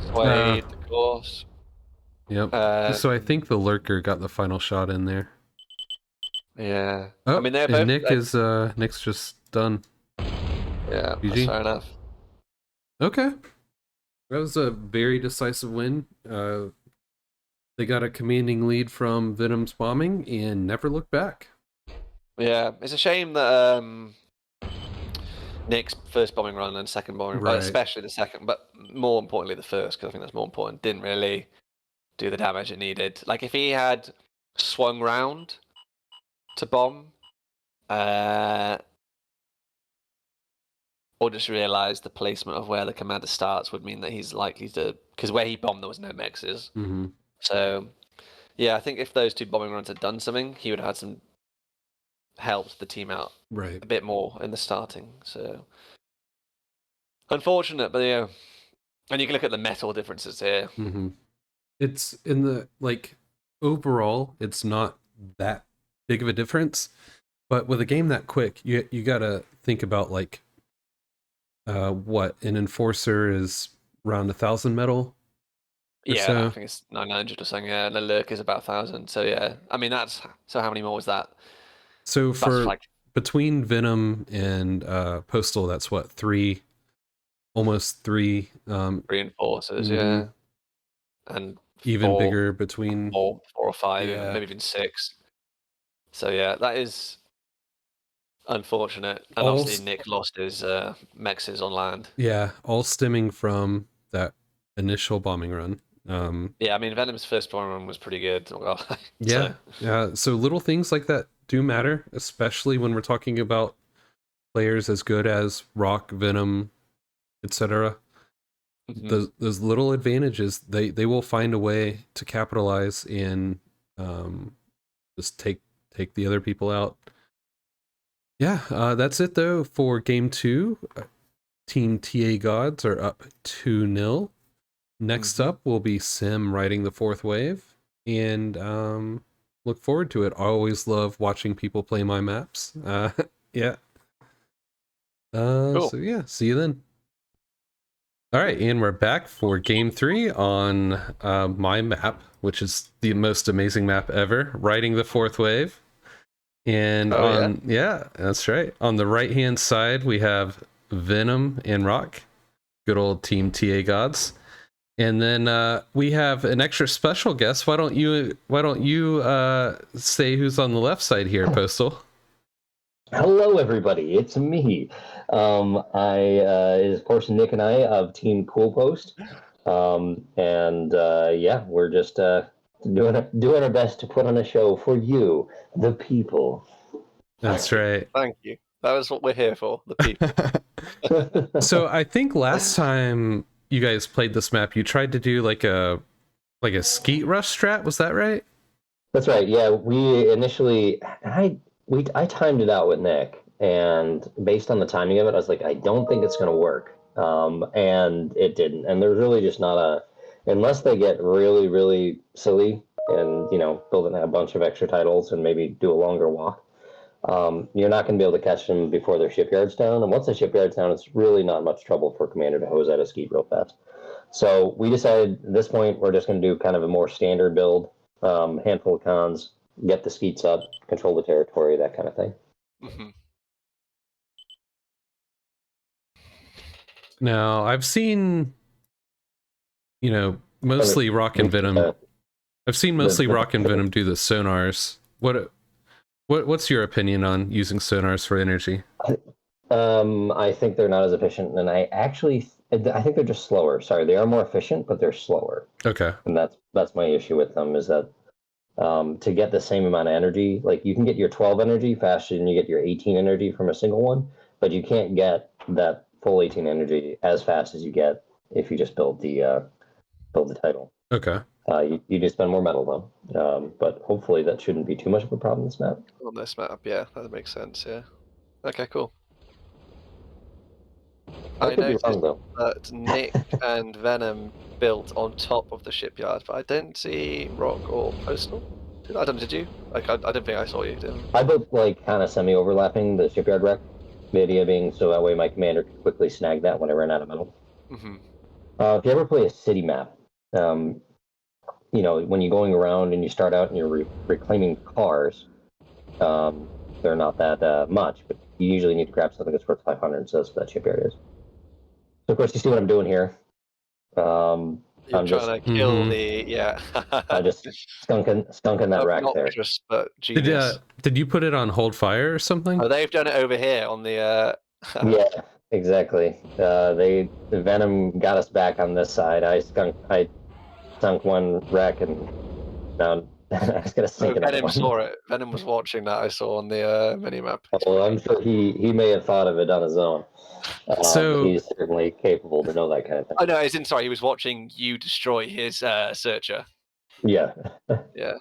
swayed the course. Yep. So I Um, think the lurker got the final shot in there. yeah. I Oh, mean, they're and both. Nick's just done. Yeah, that's GG. fair enough. Okay. That was a very decisive win. They got a commanding lead from Venom's bombing and never looked back. Yeah, it's a shame that Nick's first bombing run and second bombing, Right. especially the second, but more importantly the first, because I think that's more important, didn't really do the damage it needed. Like, if he had swung round to bomb, or just realised the placement of where the commander starts would mean that he's likely to, because where he bombed there was no mexes. Mm-hmm. So yeah, I think if those two bombing runs had done something, he would have had some helped the team out Right. a bit more in the starting. So unfortunate, but yeah. And you can look at the metal differences here. Mm-hmm. It's in the overall, it's not that big of a difference. But with a game that quick, you gotta think about what an enforcer is around 1,000 metal or Yeah, I so. think it's 900 or something. Yeah, and the lurk is about 1,000. So yeah, I mean that's so. How many more was that? So That's for like between Venom and Postal, that's what, three, almost three. 3 enforcers, Mm-hmm. yeah, and Even four, bigger between. four or five, Yeah, maybe even 6. So yeah, that is unfortunate. And all obviously Nick lost his mexes on land. yeah, all stemming from that initial bombing run. Yeah, I mean Venom's first bombing run was pretty good. Yeah, So yeah. So little things like that do matter, especially when we're talking about players as good as Rock, Venom, etc. Those little advantages, they will find a way to capitalize and just take the other people out. Yeah, that's it though for game 2. Team TA Gods are up 2-0. Next up will be Sim riding the fourth wave, and look forward to it. I always love watching people play my maps. Yeah. cool. So yeah, see you then. All right, and we're back for game 3 on my map, which is the most amazing map ever, riding the fourth wave. And Oh yeah. yeah, that's right. On the right hand side, we have Venom and Rock, good old team TA Gods. And then we have an extra special guest. Why don't you say who's on the left side here, Postal? Hello, everybody. It's me. Of course, Nick and I of Team CoolPost. Yeah, we're just doing our best to put on a show for you, the people. That's right. Thank you. That is what we're here for, the people. So I think last time you guys played this map, you tried to do like a skeet rush strat. Was that right? That's right. Yeah, we initially I timed it out with Nick, and based on the timing of it, I was like, I don't think it's going to work. And it didn't. And there's really just not unless they get really, really silly and build a bunch of extra titles and maybe do a longer walk. You're not going to be able to catch them before their shipyard's down. And once the shipyard's down, it's really not much trouble for Commander to hose out a skeet real fast. So we decided at this point we're just going to do kind of a more standard build, handful of cons, get the skeets up, control the territory, that kind of thing. Now I've seen, mostly Rock and Venom. I've seen mostly Rock and Venom do the sonars. What's your opinion on using sonars for energy? I think they're not as efficient, and I think they're just slower. Sorry, they are more efficient, but they're slower. Okay. And that's my issue with them is that to get the same amount of energy, like you can get your 12 energy faster than you get your 18 energy from a single one, but you can't get that full 18 energy as fast as you get if you just build the title. Okay. You do spend more metal though, but hopefully that shouldn't be too much of a problem this map. On this map, yeah, that makes sense. Yeah. Okay, cool. I could be noticed wrong though. that Nick and Venom built on top of the shipyard, but I didn't see Rock or Postal. I don't know, did you? Like, I don't think I saw you. I built like kind of semi-overlapping the shipyard wreck. The idea being so that way my commander could quickly snag that when I ran out of metal. Mm-hmm. If you ever play a city map, you know, when you're going around and you start out and you're reclaiming cars, they're not that much, but you usually need to grab something that's worth 500, so that's what that shipyard is. So, of course, you see what I'm doing here. You're I'm trying to kill the I just skunking that rack there. obnoxious but genius. Did you put it on hold fire or something? Oh, they've done it over here on the. Yeah, exactly. The Venom got us back on this side. I sunk one rack and now I was gonna sink another Venom one. saw it. Venom was watching that. I saw on the mini map. Well, I'm sure he may have thought of it on his own. So he's certainly capable to know that kind of thing. Oh no, sorry. He was watching you destroy his searcher. Yeah. Yeah.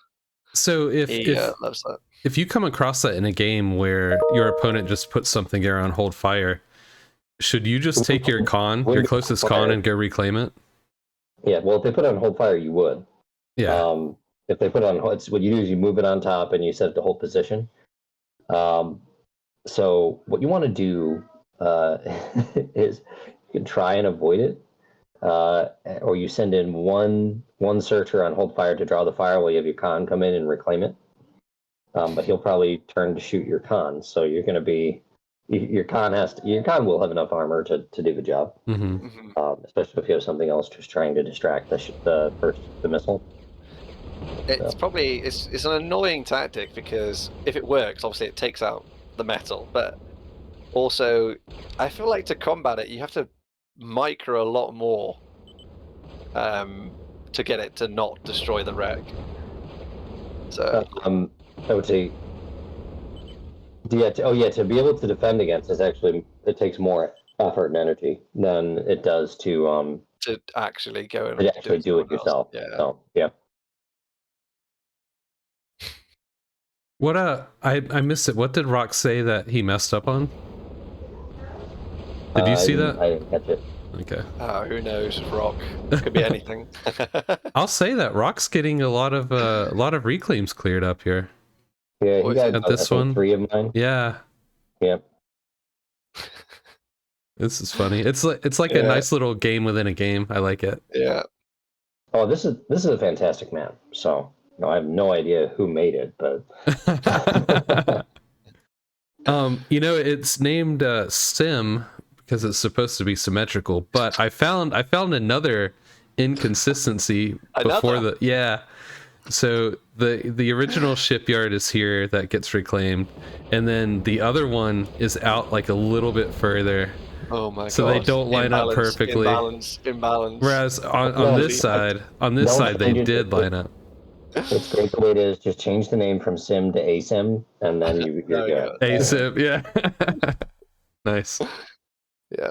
So He loves that. if you come across that in a game where your opponent just puts something there on hold fire, should you just take your closest con, and go reclaim it? Yeah. Well, if they put it on hold fire, you would. Yeah. If they put it on, it's what you do is you move it on top and you set it to hold position. So what you want to do is you can try and avoid it, or you send in one searcher on hold fire to draw the fire while you have your con come in and reclaim it. But he'll probably turn to shoot your con, so you're going to be your con will have enough armor to do the job. Mm-hmm. Especially if you have something else just trying to distract the missile. It's probably it's an annoying tactic because if it works, obviously it takes out the metal, but also I feel like to combat it you have to micro a lot more to get it to not destroy the wreck. So I would say to be able to defend against it takes more effort and energy than it does to actually go and do it yourself. Yeah. So, yeah. What I missed it. What did Rock say that he messed up on? Did you see that? I didn't catch it. Okay. Who knows? Rock. It could be anything. I'll say that Rock's getting a lot of reclaims cleared up here. Yeah, he got this one. 3 of mine. Yeah. Yep. This is funny. It's like a nice little game within a game. I like it. Yeah. Oh, this is a fantastic map. So I have no idea who made it, but it's named Sim because it's supposed to be symmetrical, but I found another inconsistency before so the original shipyard is here that gets reclaimed, and then the other one is out like a little bit further. Oh my god. So they don't line up perfectly. Imbalance. Whereas on this side they did line up. It's great the way it is. Just change the name from Sim to ASIM, and then you're good. ASIM, yeah. Nice. Yeah.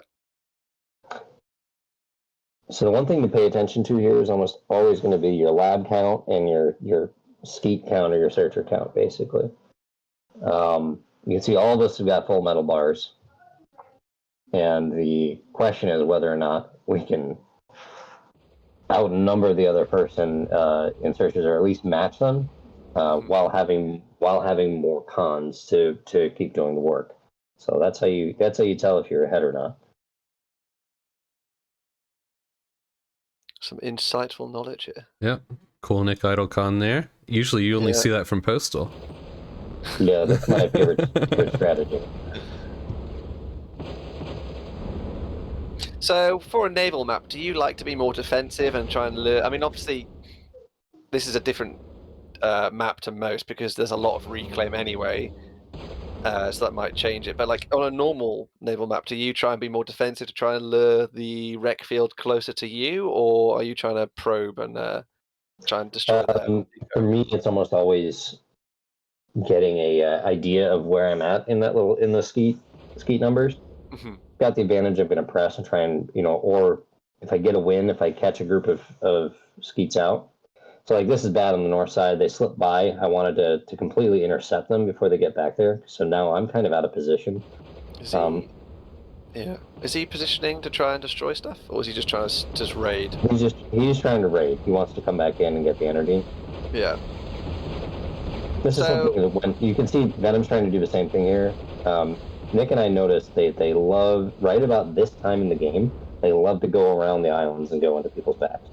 So the one thing to pay attention to here is almost always going to be your lab count and your skeet count or your searcher count, basically. You can see all of us have got full metal bars, and the question is whether or not we can outnumber the other person in searches, or at least match them, while having more cons to keep doing the work. So that's how you tell if you're ahead or not. Some insightful knowledge here. Yep. Cool Nick Idle con there. Usually you only see that from Postal. Yeah, that's my favorite strategy. So for a naval map, do you like to be more defensive and try and lure? I mean, obviously, this is a different map to most because there's a lot of reclaim anyway. So that might change it. But like on a normal naval map, do you try and be more defensive to try and lure the wreck field closer to you, or are you trying to probe and try and destroy them? For me, it's almost always getting a idea of where I'm at in the skeet numbers. Mm-hmm. Got the advantage of going to press and try and or if I get a win, if I catch a group of skeets out. So like this is bad on the north side. They slipped by. I wanted to completely intercept them before they get back there. So now I'm kind of out of position. Yeah. Is he positioning to try and destroy stuff, or is he just trying to just raid? He's trying to raid. He wants to come back in and get the energy. Yeah. This is something that when you can see Venom's trying to do the same thing here. Nick and I noticed they love right about this time in the game. They love to go around the islands and go into people's backs.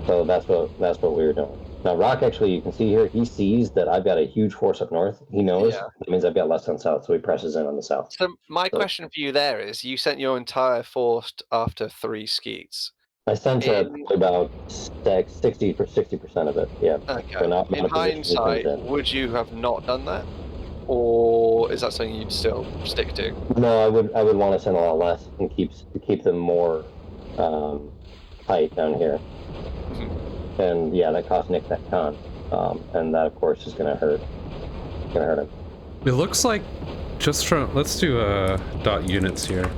So that's what we were doing. Now Rock actually, you can see here, he sees that I've got a huge force up north. He knows that means I've got less on south, so he presses in on the south. So my question for you there is: you sent your entire force after 3 skeets. I sent about 60% of it. Yeah. Okay. So now In hindsight, would you have not done that, or is that something you'd still stick to? No, I would want to send a lot less and keep them more tight down here. And yeah, that cost Nick that con, and that of course is going to hurt. Him. It looks like just from let's do dot units here.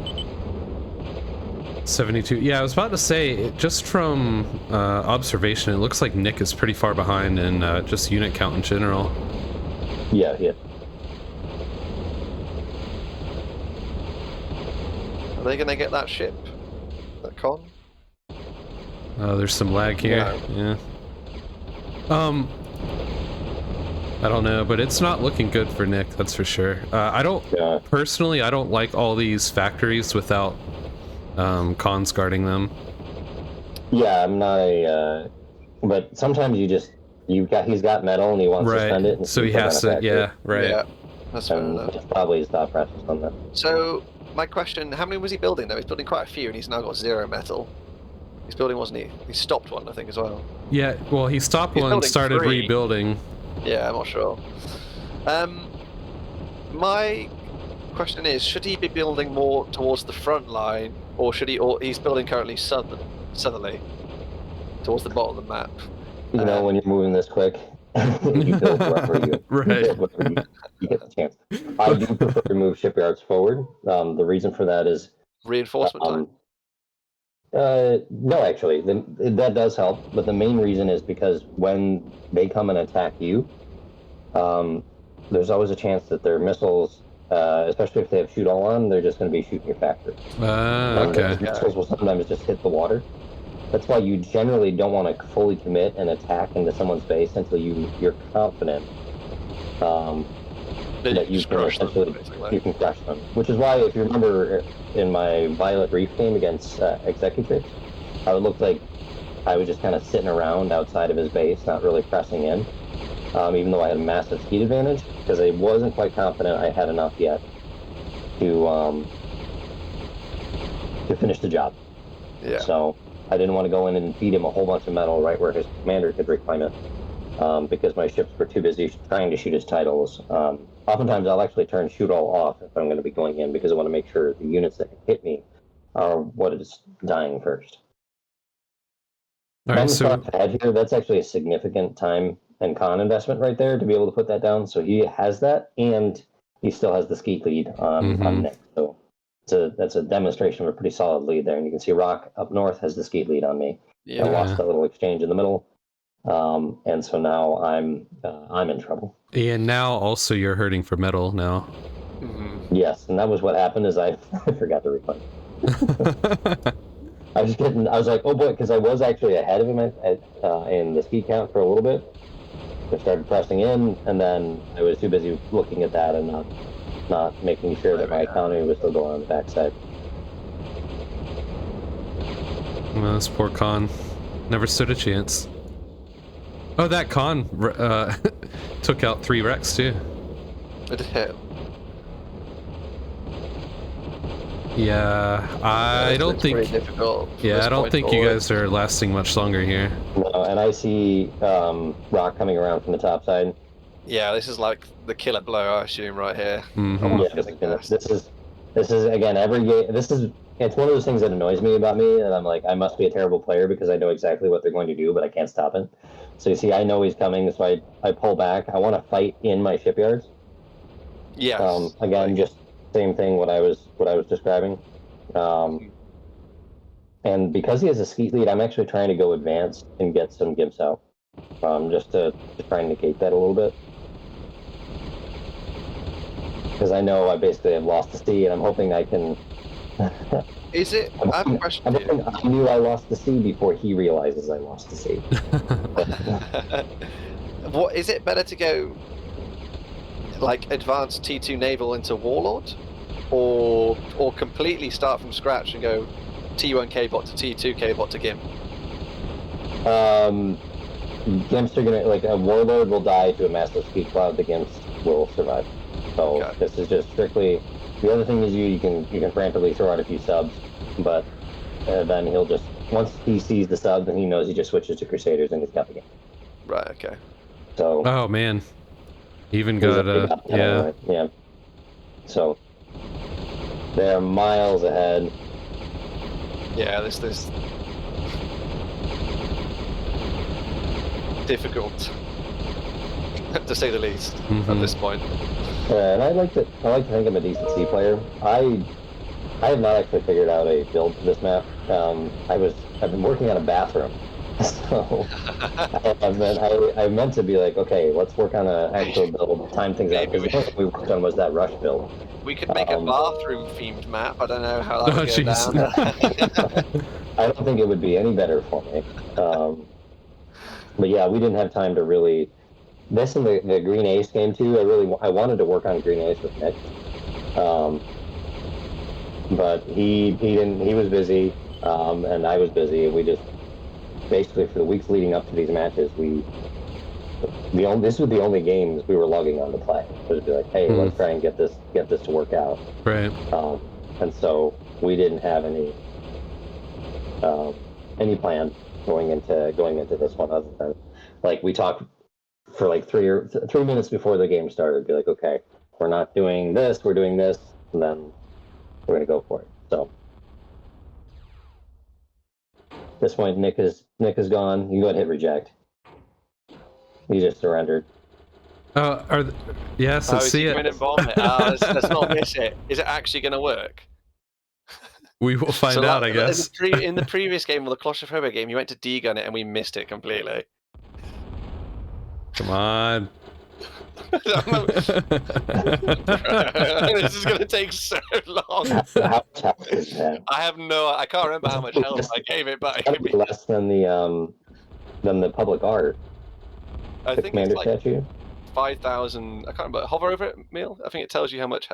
72. Yeah, I was about to say, just from observation, it looks like Nick is pretty far behind in just unit count in general. Yeah. Are they going to get that ship? That con? There's some lag here. Yeah. I don't know, but it's not looking good for Nick, that's for sure. Personally, I don't like all these factories without cons guarding them. Yeah, I'm not but sometimes he's got metal and he wants to spend it. And so he has to, Yeah, that's fair enough. That's probably his thought process on that. So, my question, how many was he building though? He's building quite a few and he's now got 0 metal. He's building, wasn't he? He stopped one, I think, as well. Yeah, well, he stopped one and started 3. rebuilding. Yeah, I'm not sure. My question is, should he be building more towards the front line, or he's building currently southerly, towards the bottom of the map? You know, when you're moving this quick, you build wherever you get the chance. I do prefer to move shipyards forward. The reason for that is reinforcement time. No, actually, that does help. But the main reason is because when they come and attack you, there's always a chance that their missiles, especially if they have shoot all on, they're just going to be shooting your factory. Okay. Missiles will sometimes just hit the water. That's why you generally don't want to fully commit and attack into someone's base until you're confident that you can essentially you can crush them. Which is why, if you remember, in my Violet Reef game against Executrix, I would look like I was just kind of sitting around outside of his base, not really pressing in, even though I had a massive speed advantage, because I wasn't quite confident I had enough yet to finish the job. Yeah. So I didn't want to go in and feed him a whole bunch of metal right where his commander could reclaim it, because my ships were too busy trying to shoot his titles. Oftentimes I'll actually turn shoot all off if I'm going to be going in, because I want to make sure the units that hit me are what is dying first. All right, so here, that's actually a significant time and con investment right there to be able to put that down. So he has that, and he still has the skeet lead on Nick. So that's a demonstration of a pretty solid lead there. And you can see Rock up north has the skeet lead on me. Yeah. I lost that little exchange in the middle. And so now I'm in trouble. And now also you're hurting for metal now. Yes, and that was what happened. Is I forgot to reclaim. I was like, oh boy, because I was actually ahead of him in the speed count for a little bit. I started pressing in, and then I was too busy looking at that and not making sure that my economy was still going on the backside. Well, this poor Khan never stood a chance. Oh, that Khan took out 3 wrecks too. It hit. Yeah, I don't think. Difficult. Yeah, I don't think you guys are lasting much longer here. No, and I see Rock coming around from the top side. Yeah, this is like the killer blow, I assume, right here. This is again every game. It's one of those things that annoys me about me, and I'm like, I must be a terrible player because I know exactly what they're going to do, but I can't stop it. So you see, I know he's coming, so I pull back. I want to fight in my shipyards. Yeah. Again, just same thing. What I was describing. And because he has a skeet lead, I'm actually trying to go advanced and get some gimps out, just to try and negate that a little bit. because I know I basically have lost the C, and I'm hoping I can. Is it? I have a question I'm for you. hoping I knew I lost the C before he realizes I lost the C. What is it better to go like advanced T2 naval into Warlord, or completely start from scratch and go T1 K-bot to T2 K-bot to Gimp? Gimps are gonna, like, a Warlord will die to a massive speed cloud. The Gimps will survive. So Okay. this is just strictly. The other thing is you can frantically throw out a few subs, but then he'll just, once he sees the subs and he knows, he just switches to Crusaders and he's got the game. Right. Okay. So. Oh man, even he's got already got that anyway. Yeah. So they're miles ahead. Yeah. This difficult to say the least at this point. And I like to think I'm a decent C player. I have not actually figured out a build for this map. I've been working on a bathroom, so I meant to be like, okay, let's work on an actual build, time things out, because the only thing we worked on was that rush build. We could make a bathroom themed map. I don't know how that would go geez. down. I don't think it would be any better for me. But yeah, we didn't have time to really. This and the Green Ace game too. I wanted to work on Green Ace with Nick, but he didn't. He was busy, and I was busy. We just basically, for the weeks leading up to these matches, this was the only games we were logging on to play. So to be like, hey, let's try and get this to work out. Right. And so we didn't have any plan going into this one, other than, like, we talked for like 3 minutes before the game started. Be like, okay, we're not doing this, we're doing this, and then we're gonna go for it. So at this point, Nick is gone. You go ahead and hit reject. He just surrendered. Yes, let's see it. Let's not miss it. Is it actually going to work? We will find out, I guess. In the previous game, or the Claustrophobia game, you went to D-gun it and we missed it completely. Come on. This is going to take so long. How tough is that? I can't remember how much health I gave it, but it could be less than the public art. I think Commander it's like statue. 5,000. I can't remember. Hover over it, Meal. I think it tells you how much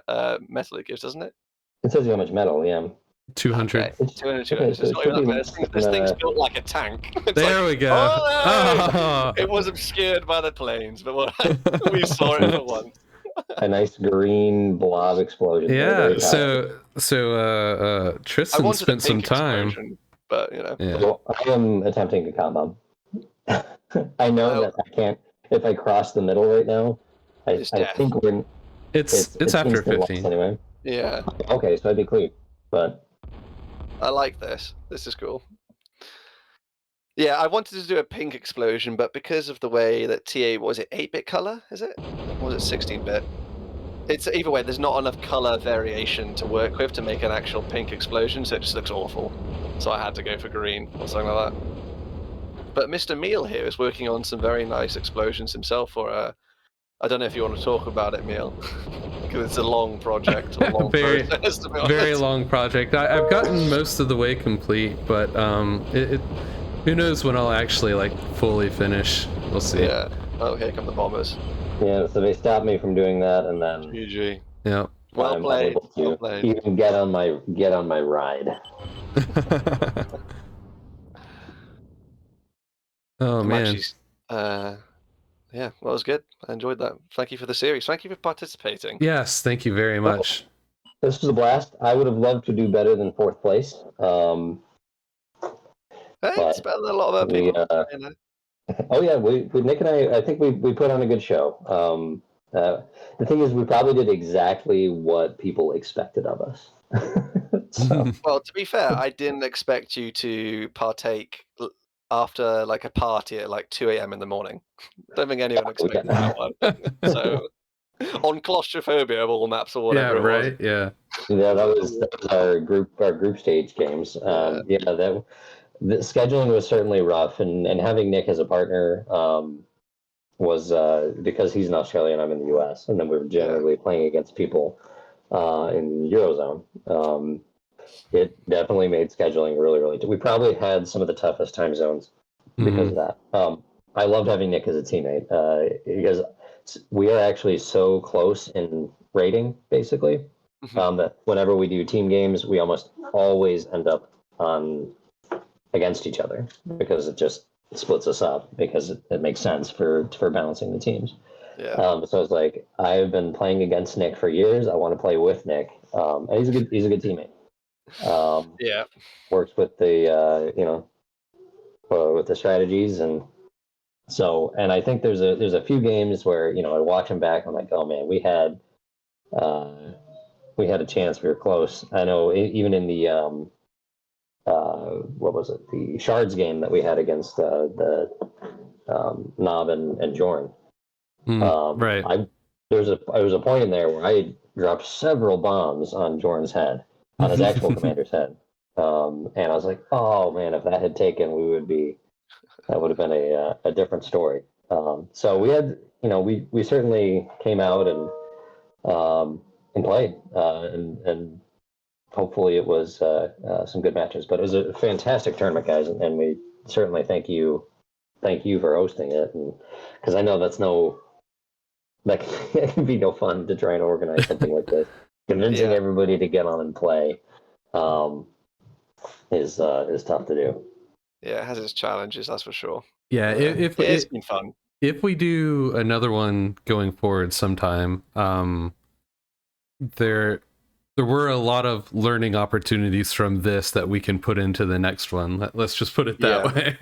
metal it gives, doesn't it? It tells you how much metal. Yeah. 200. Okay. 200. Okay, so it's not even that bad. This thing's built like a tank. There we go. Oh, no! It was obscured by the planes, but we saw it for once. A nice green blob explosion. Yeah. So Tristan spent some time. But you know. Yeah. Well, I am attempting to combo. I know that I can't. If I cross the middle right now, I think we're. It's after 15 anyway. Yeah. Okay, so I'd be clean, but. I like this. This is cool. Yeah, I wanted to do a pink explosion, but because of the way that TA, was it 8-bit color? Is it? Or was it 16-bit? It's either way. There's not enough color variation to work with to make an actual pink explosion, so it just looks awful. So I had to go for green or something like that. But Mr. Meal here is working on some very nice explosions himself. For I don't know if you want to talk about it, Meal, because it's a long project, a long process, to be honest. Very long project. I've gotten most of the way complete, but who knows when I'll actually fully finish. We'll see. Yeah. Oh, here come the bombers. Yeah, so they stopped me from doing that, and then GG. Yeah. Well played. Well played. Even get on my ride. Oh man. Yeah, well, it was good. I enjoyed that. Thank you for the series. Thank you for participating. Yes, thank you very much. This was a blast. I would have loved to do better than 4th place. It's better than a lot of other people. Oh yeah, we Nick and I think we put on a good show. The thing is, we probably did exactly what people expected of us. So. Well, to be fair, I didn't expect you to partake after a party at 2 a.m. in the morning. Don't think anyone expected that one. So on Claustrophobia of all maps or whatever. Yeah, right. Yeah. Yeah, that was our group stage games. The scheduling was certainly rough, and having Nick as a partner was because he's in Australia and I'm in the US, and then we were generally playing against people in the Eurozone. It definitely made scheduling really, really. We probably had some of the toughest time zones because of that. I loved having Nick as a teammate because we are actually so close in rating, basically, that whenever we do team games, we almost always end up on against each other because it just splits us up because it makes sense for balancing the teams. Yeah. So it's like I've been playing against Nick for years. I want to play with Nick, and he's a good teammate. Yeah. Works with the with the strategies, and so, and I think there's a few games where I watch them back. I'm like, oh man, we had a chance. We were close. I know even in the what was it? The Shards game that we had against the Knob and Jorn. Right. There was a point in there where I dropped several bombs on Jorn's head, on his actual commander's head. And I was like, oh man, if that had taken, that would have been a different story. So we had, we certainly came out and played, and hopefully it was some good matches. But it was a fantastic tournament, guys, and we certainly thank you for hosting it, and because I know that can be no fun to try and organize something like this. Convincing everybody to get on and play is tough to do. Yeah, it has its challenges, that's for sure. Yeah, it's been fun. If we do another one going forward sometime, there were a lot of learning opportunities from this that we can put into the next one. Let's just put it that way.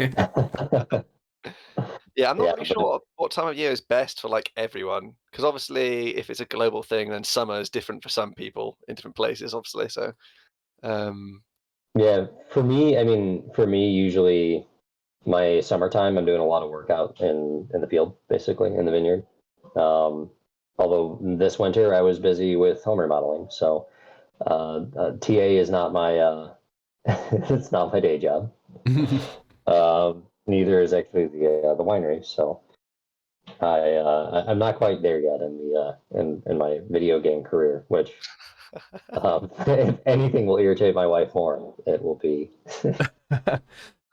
Yeah, I'm not really sure what time of year is best for like everyone, because obviously if it's a global thing, then summer is different for some people in different places, obviously. So, yeah, for me, usually my summertime, I'm doing a lot of work out in the field, basically in the vineyard. Although this winter I was busy with home remodeling, so TA is not my it's not my day job. Neither is actually the winery. So I'm not quite there yet in my video game career. Which if anything will irritate my wife more, it will be.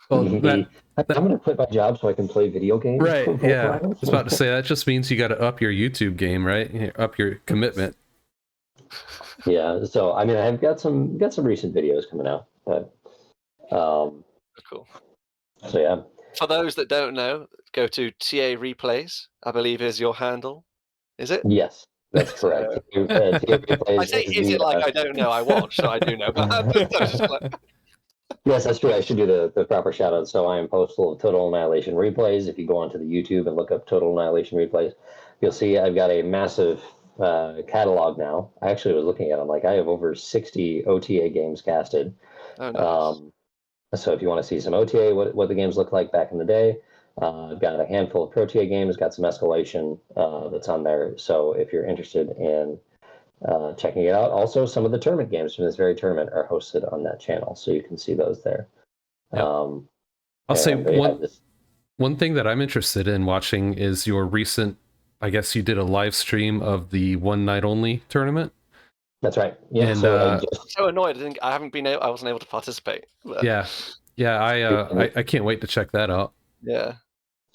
Well, I'm going to quit my job so I can play video games. Right? Yeah, I was about to say that just means you got to up your YouTube game, right? Up your commitment. Yeah. So I mean, I've got some recent videos coming out, but cool. So yeah. For those that don't know, go to TA Replays, I believe is your handle. Is it? Yes, that's correct. TA Replays I say is it like I don't know, I watch, so I do know. But yes, that's true. I should do the proper shout out. So I am postal of Total Annihilation Replays. If you go onto the YouTube and look up Total Annihilation Replays, you'll see I've got a massive catalog now. I actually was looking at them, like I have over 60 OTA games casted. Oh, nice. So if you want to see some OTA, what the games look like back in the day, I've got a handful of Protea games, got some Escalation that's on there. So if you're interested in checking it out, also some of the tournament games from this very tournament are hosted on that channel, so you can see those there. Yep. I'll say one thing that I'm interested in watching is your recent, I guess you did a live stream of the one night only tournament. That's right. Yeah. And I'm so annoyed. I wasn't able to participate. But... Yeah. I can't wait to check that out. Yeah.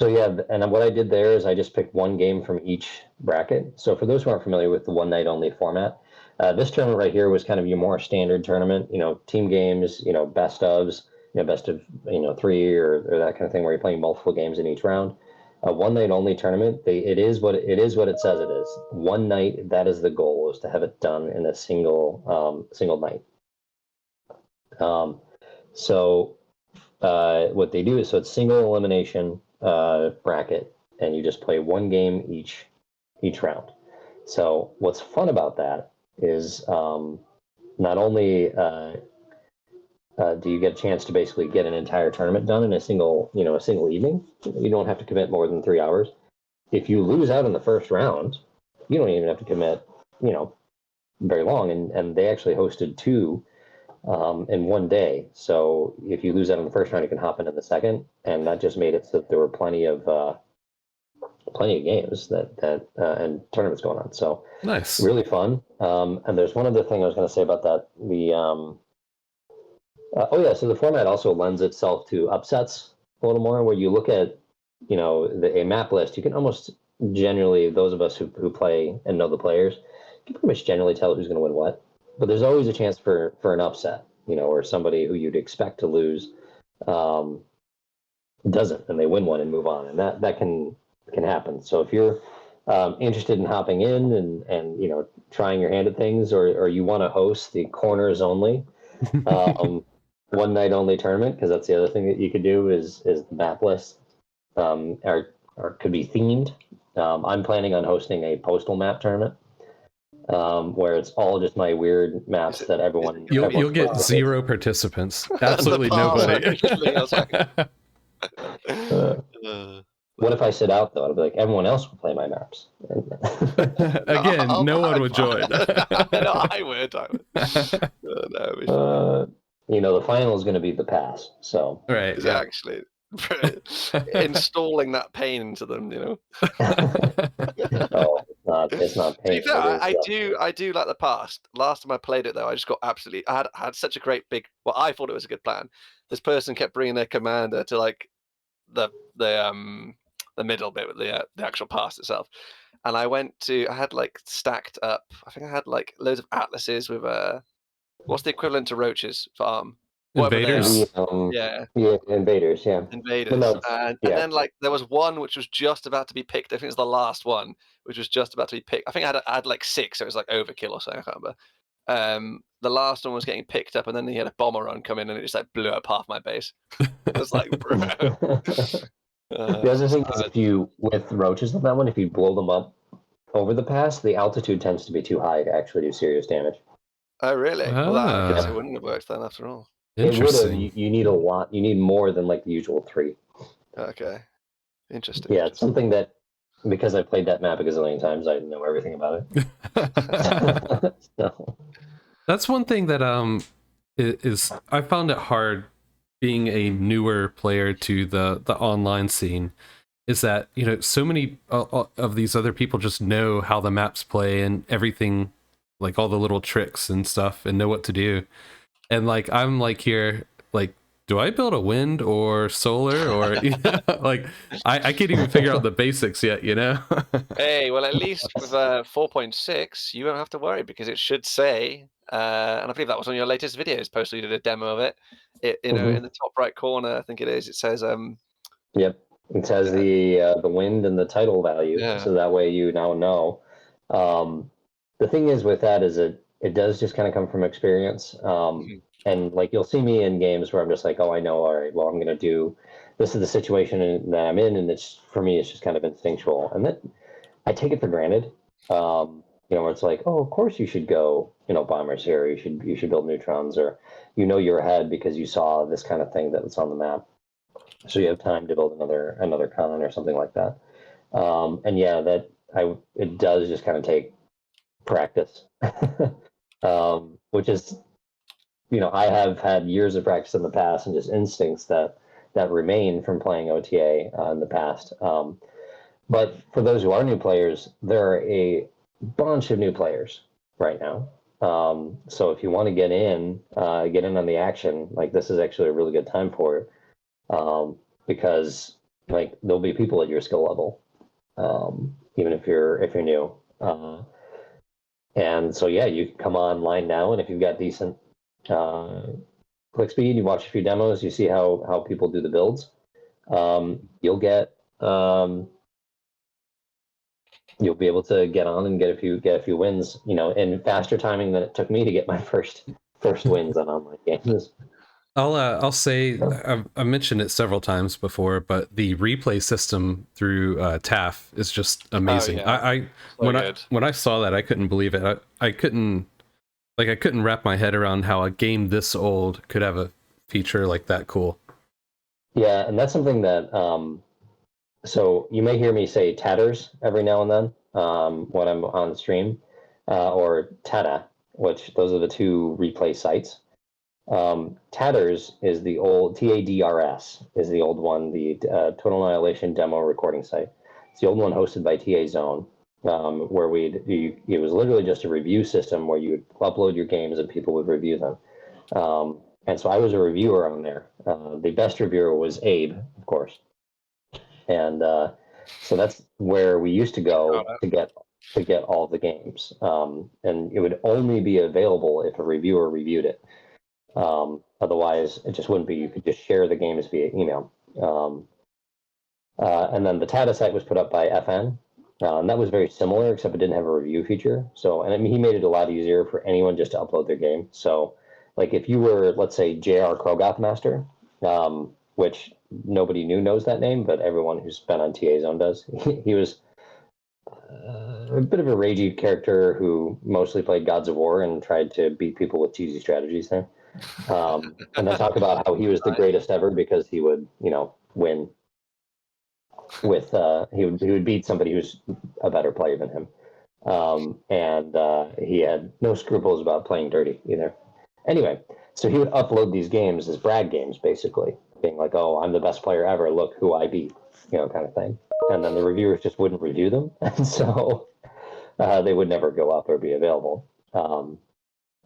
So yeah, and what I did there is I just picked one game from each bracket. So for those who aren't familiar with the one night only format, this tournament right here was kind of your more standard tournament. Team games. Best ofs. Best of 3 or that kind of thing where you're playing multiple games in each round. A one night only tournament, it is what it says it is. One night, that is the goal, is to have it done in a single night. So what they do is, so it's single elimination bracket, and you just play one game each round. So what's fun about that is not only do you get a chance to basically get an entire tournament done in a single evening. You don't have to commit more than 3 hours. If you lose out in the first round, you don't even have to commit, very long. And they actually hosted 2 in one day. So if you lose out in the first round, you can hop in the second. And that just made it so that there were plenty of plenty of games and tournaments going on. So Nice. really fun. And there's one other thing I was going to say about that. So the format also lends itself to upsets a little more, where you look at, a map list. You can almost generally, those of us who play and know the players, you can pretty much generally tell who's going to win what. But there's always a chance for an upset, or somebody who you'd expect to lose doesn't, and they win one and move on, and that can happen. So if you're interested in hopping in and trying your hand at things, or you want to host the corners only one night only tournament, because that's the other thing that you could do is the map list, or could be themed. I'm planning on hosting a postal map tournament, where it's all just my weird maps that everyone. You'll get zero participants. Absolutely nobody. What if I sit out though? I'd be like, everyone else will play my maps. Again, no one would join. No, I would. The final is going to be the pass. So right, yeah. Actually, installing that pain into them, Oh, it's not pain. I do like the past. Last time I played it though, I just got absolutely. I had such a great big. Well, I thought it was a good plan. This person kept bringing their commander to like the middle bit with the actual pass itself, and I had like stacked up. I think I had like loads of atlases with what's the equivalent to roaches for arm? Invaders. Invaders. Yeah, invaders. And then like there was one which was just about to be picked. I think it was the last one, which was just about to be picked. I think I had like 6, so it was like overkill or something. I can't remember. The last one was getting picked up, and then he had a bomber run come in, and it just like blew up half my base. It was like, bro. The other thing is, with roaches on that one, if you blow them up over the pass, the altitude tends to be too high to actually do serious damage. Oh, really? Well, I guess it wouldn't have worked then after all. Interesting. You need a lot. You need more than like the usual 3. Okay. Interesting. Yeah, it's something that, because I played that map a gazillion times, I know everything about it. So. That's one thing that is I found it hard being a newer player to the online scene, is that so many of these other people just know how the maps play and everything, like all the little tricks and stuff, and know what to do. And like I'm like here, like, do I build a wind or solar or like I can't even figure out the basics yet, Hey, well, at least with 4.6, you won't have to worry, because it should say, and I believe that was on your latest videos post. You did a demo of it. In the top right corner, I think it is. It says Yep, it says the wind and the title value, so that way you now know. The thing is with that is it does just kind of come from experience. And like you'll see me in games where I'm just like, oh, I know, all right, well, I'm going to do, this is the situation that I'm in, and it's, for me, it's just kind of instinctual, and that I take it for granted. Where it's like, oh, of course you should go, bombers here, or you should build neutrons, or you're ahead because you saw this kind of thing that's on the map, so you have time to build another con or something like that. And yeah, it does just kind of take practice, which is. I have had years of practice in the past, and just instincts that remain from playing OTA in the past. But for those who are new players, there are a bunch of new players right now. So if you want to get in on the action, like this is actually a really good time for it, because like there'll be people at your skill level, even if you're new. And so yeah, you can come online now, and if you've got decent click speed, you watch a few demos, you see how people do the builds, you'll get you'll be able to get on and get a few wins, in faster timing than it took me to get my first wins on online games. I'll say I've mentioned it several times before, but the replay system through TAF is just amazing. Oh, yeah. When I saw that, I couldn't believe it. I couldn't wrap my head around how a game this old could have a feature like that cool. Yeah, and that's something that so you may hear me say tatters every now and then when I'm on stream, or Tata, which those are the 2 replay sites. Tatters is the old TADRS is the old one, the Total Annihilation demo recording site. It's the old one hosted by TA Zone, where it was literally just a review system where you would upload your games and people would review them. And so I was a reviewer on there. The best reviewer was Abe, of course. And so that's where we used to go to get all the games. And it would only be available if a reviewer reviewed it. Otherwise, it just wouldn't be. You could just share the games via email. And then the Tata site was put up by FN. And that was very similar, except it didn't have a review feature. So, and I mean, he made it a lot easier for anyone just to upload their game. So, like if you were, let's say, J.R. Krogoth Master, which nobody knows that name, but everyone who's been on TA Zone does. He was a bit of a ragey character who mostly played Gods of War and tried to beat people with cheesy strategies there. And they talk about how he was the greatest ever because he would, win with he would beat somebody who's a better player than him. And he had no scruples about playing dirty either. Anyway, so he would upload these games as brag games, basically, being like, "Oh, I'm the best player ever. Look who I beat," kind of thing. And then the reviewers just wouldn't review them, and so they would never go up or be available.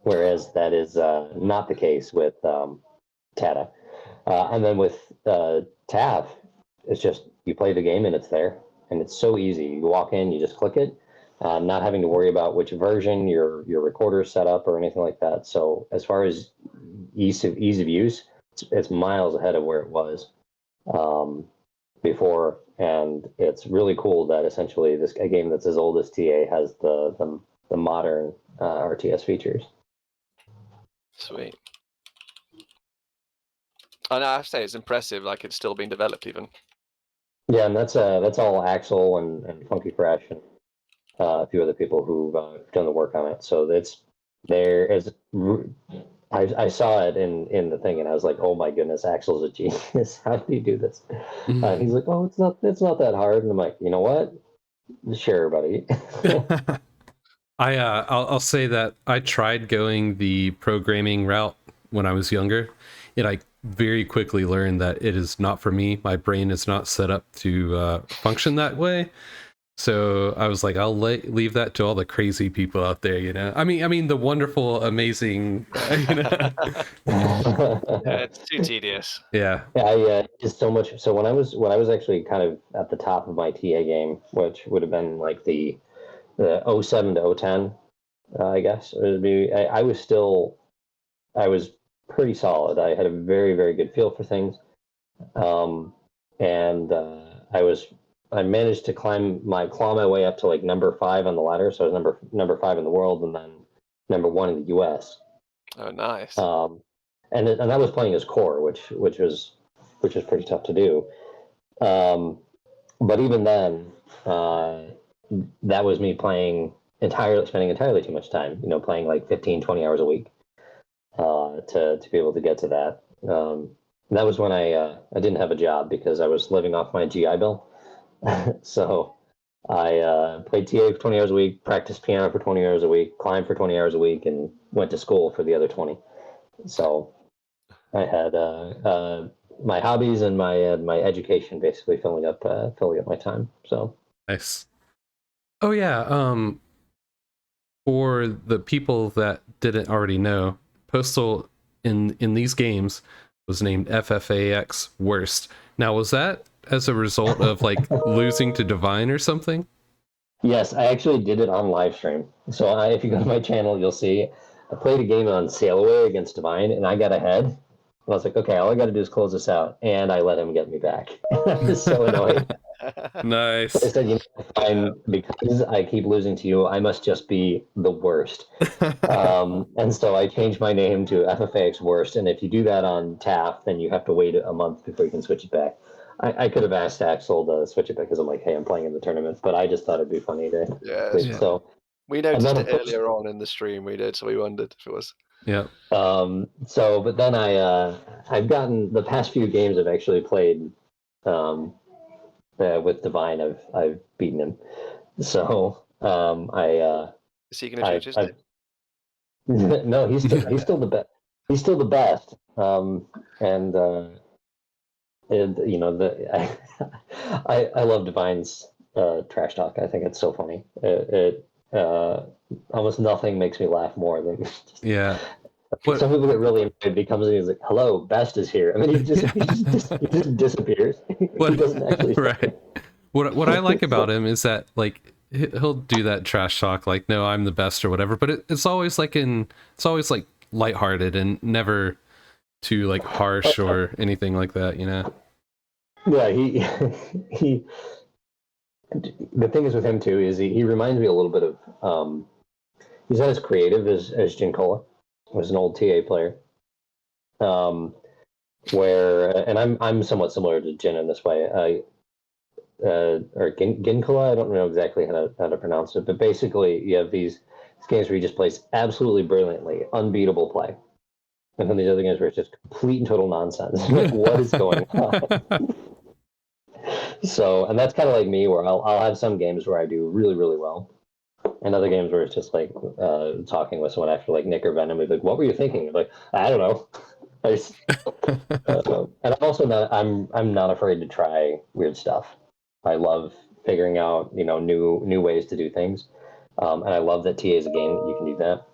Whereas that is not the case with Tata. And then with TAF, it's just you play the game and it's there, and it's so easy. You walk in, you just click it, not having to worry about which version your recorder is set up or anything like that. So as far as ease of use, it's miles ahead of where it was before, and it's really cool that essentially a game that's as old as TA has the modern RTS features. Sweet. And I have to say, it's impressive. Like it's still being developed, even. Yeah, and that's all Axel and Funky Fresh and a few other people who've done the work on it. So it's there is. I saw it in the thing, and I was like, "Oh my goodness, Axel's a genius! How did he do this?" And he's like, "Oh, it's not that hard." And I'm like, "You know what? Sure, buddy." I'll say that I tried going the programming route when I was younger, and I very quickly learned that it is not for me. My brain is not set up to function that way. So I was like, I'll leave that to all the crazy people out there, I mean, the wonderful, amazing, Yeah, it's too tedious. Yeah. I just so much. So when I was actually kind of at the top of my TA game, which would have been like the 07 to 010, I guess it would be. I was pretty solid. I had a very, very good feel for things, and I managed to claw my way up to like number 5 on the ladder. So I was number 5 in the world, and then number 1 in the U.S. Oh, nice. And that was playing as core, which was pretty tough to do. But even then, that was me spending entirely too much time. Playing like 15, 20 hours a week to be able to get to that. That was when I didn't have a job because I was living off my GI Bill. So I played TA for 20 hours a week, practiced piano for 20 hours a week, climbed for 20 hours a week, and went to school for the other 20. So I had my hobbies and my education basically filling up my time. So Nice. Oh yeah. For the people that didn't already know, Postal in these games was named FFAxWORST. Now, was that as a result of like losing to Divine or something? Yes, I actually did it on live stream. So if you go to my channel, you'll see I played a game on Sail Away against Divine, and I got ahead. And I was like, okay, all I got to do is close this out, and I let him get me back. I was so annoyed. Nice. I said, because I keep losing to you, I must just be the worst. And so I changed my name to FFAxWORST, and if you do that on TAF, then you have to wait a month before you can switch it back. I could have asked Axel to switch it back because I'm like, hey, I'm playing in the tournament, but I just thought it'd be funny to. Yeah. So we noticed it earlier on in the stream. We did, so we wondered if it was. Yeah. But then I've gotten the past few games I've actually played with Divine. I've beaten him. So Is he going to change his name? No, he's still the best. He's still the best. I love Divine's trash talk. I think it's so funny. It almost nothing makes me laugh more than just, Yeah. some people get really annoyed. He comes in, he's like, "Hello, Best is here," and then he just disappears. He What? doesn't actually say Right. What I like it. about him is that like he'll do that trash talk like, no, I'm the best or whatever, but it's always like it's always like lighthearted and never too like harsh or anything like that, you know. Yeah, he. The thing is with him too is he reminds me a little bit of he's not as creative as Jinkola, was an old TA player. Where and I'm somewhat similar to Jin in this way. Or Ginkola, I don't know exactly how to pronounce it, but basically you have these games where he just plays absolutely brilliantly, unbeatable play, and then these other games where it's just complete and total nonsense. Like, what is going on? So, and that's kind of like me, where I'll have some games where I do really really well, and other games where it's just like talking with someone after like Nick or Venom, we'd be like, "What were you thinking?" I'm like, I don't know. I just, and I'm also not. I'm not afraid to try weird stuff. I love figuring out new ways to do things, and I love that TA is a game that you can do that.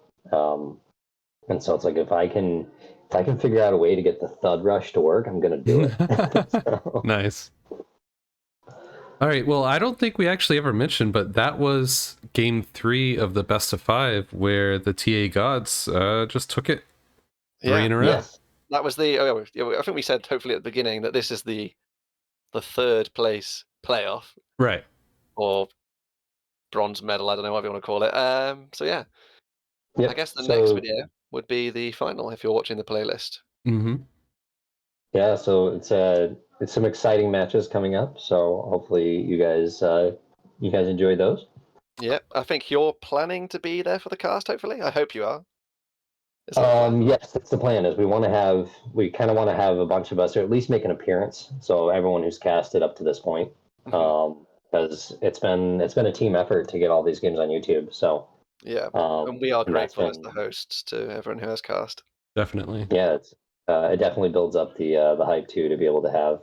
And so it's like if I can figure out a way to get the thud rush to work, I'm gonna do it. So, Nice. All right. Well, I don't think we actually ever mentioned, but that was game 3 of the best of 5, where the TA Gods just took it 3 in a row. yes, That was the. Oh, yeah, I think we said hopefully at the beginning that this is the third place playoff Right. or bronze medal. I don't know what you want to call it. So yeah, yep. I guess the So, next video would be the final if you're watching the playlist. Mm-hmm. yeah, so it's some exciting matches coming up. So hopefully you guys enjoy those. Yep, I think you're planning to be there for the cast. Hopefully, I hope you are. Is that the plan? Yes, that's the plan. Is we kind of want to have a bunch of us, or at least make an appearance. So everyone who's casted up to this point, Mhm. because it's been a team effort to get all these games on YouTube. So Yeah, and we are and that's grateful as been, the hosts to everyone who has cast. Definitely. yeah, it definitely builds up the hype too, to be able to have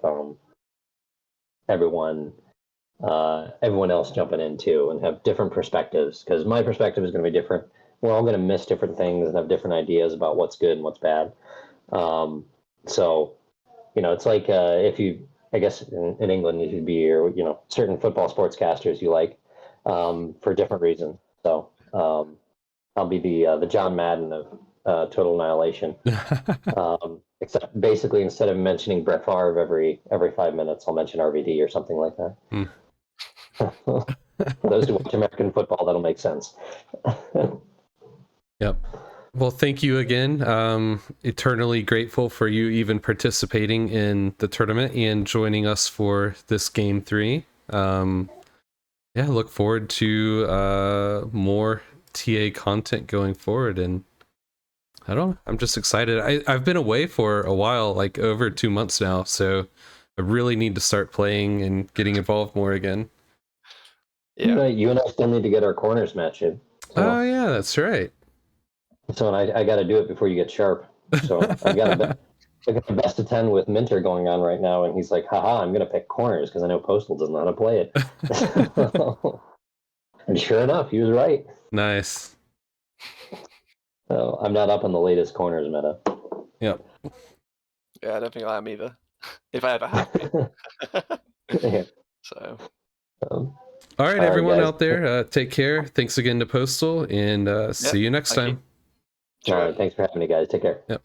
everyone everyone else jumping in too and have different perspectives, because my perspective is going to be different. We're all going to miss different things and have different ideas about what's good and what's bad. So it's like if you, I guess in England, you should be certain football sportscasters you like for different reasons. So I'll be the John Madden of Total Annihilation. Except basically, instead of mentioning Brett Favre every 5 minutes, I'll mention RVD or something like that. Mm. For those who watch American football, that'll make sense. Yep. Well, thank you again. Eternally grateful for you even participating in the tournament and joining us for this game 3. Yeah, look forward to more TA content going forward, and I don't know, I'm just excited. I've been away for a while, like over 2 months now, so I really need to start playing and getting involved more again. Yeah, You and I still need to get our corners match in. Oh yeah, that's right. So I got to do it before you get sharp. So I got a best of 10 with Minter going on right now, and he's like, haha, I'm going to pick corners because I know Postal doesn't know how to play it. And sure enough, he was right. Nice. So I'm not up on the latest corners meta. Yep. yeah, I don't think I am either. If I ever have been. Yeah. So, All right, All everyone guys. out there, take care. Thanks again to Postal, and see you next thank you. time. All right, thanks for having me, guys. Take care. Yep.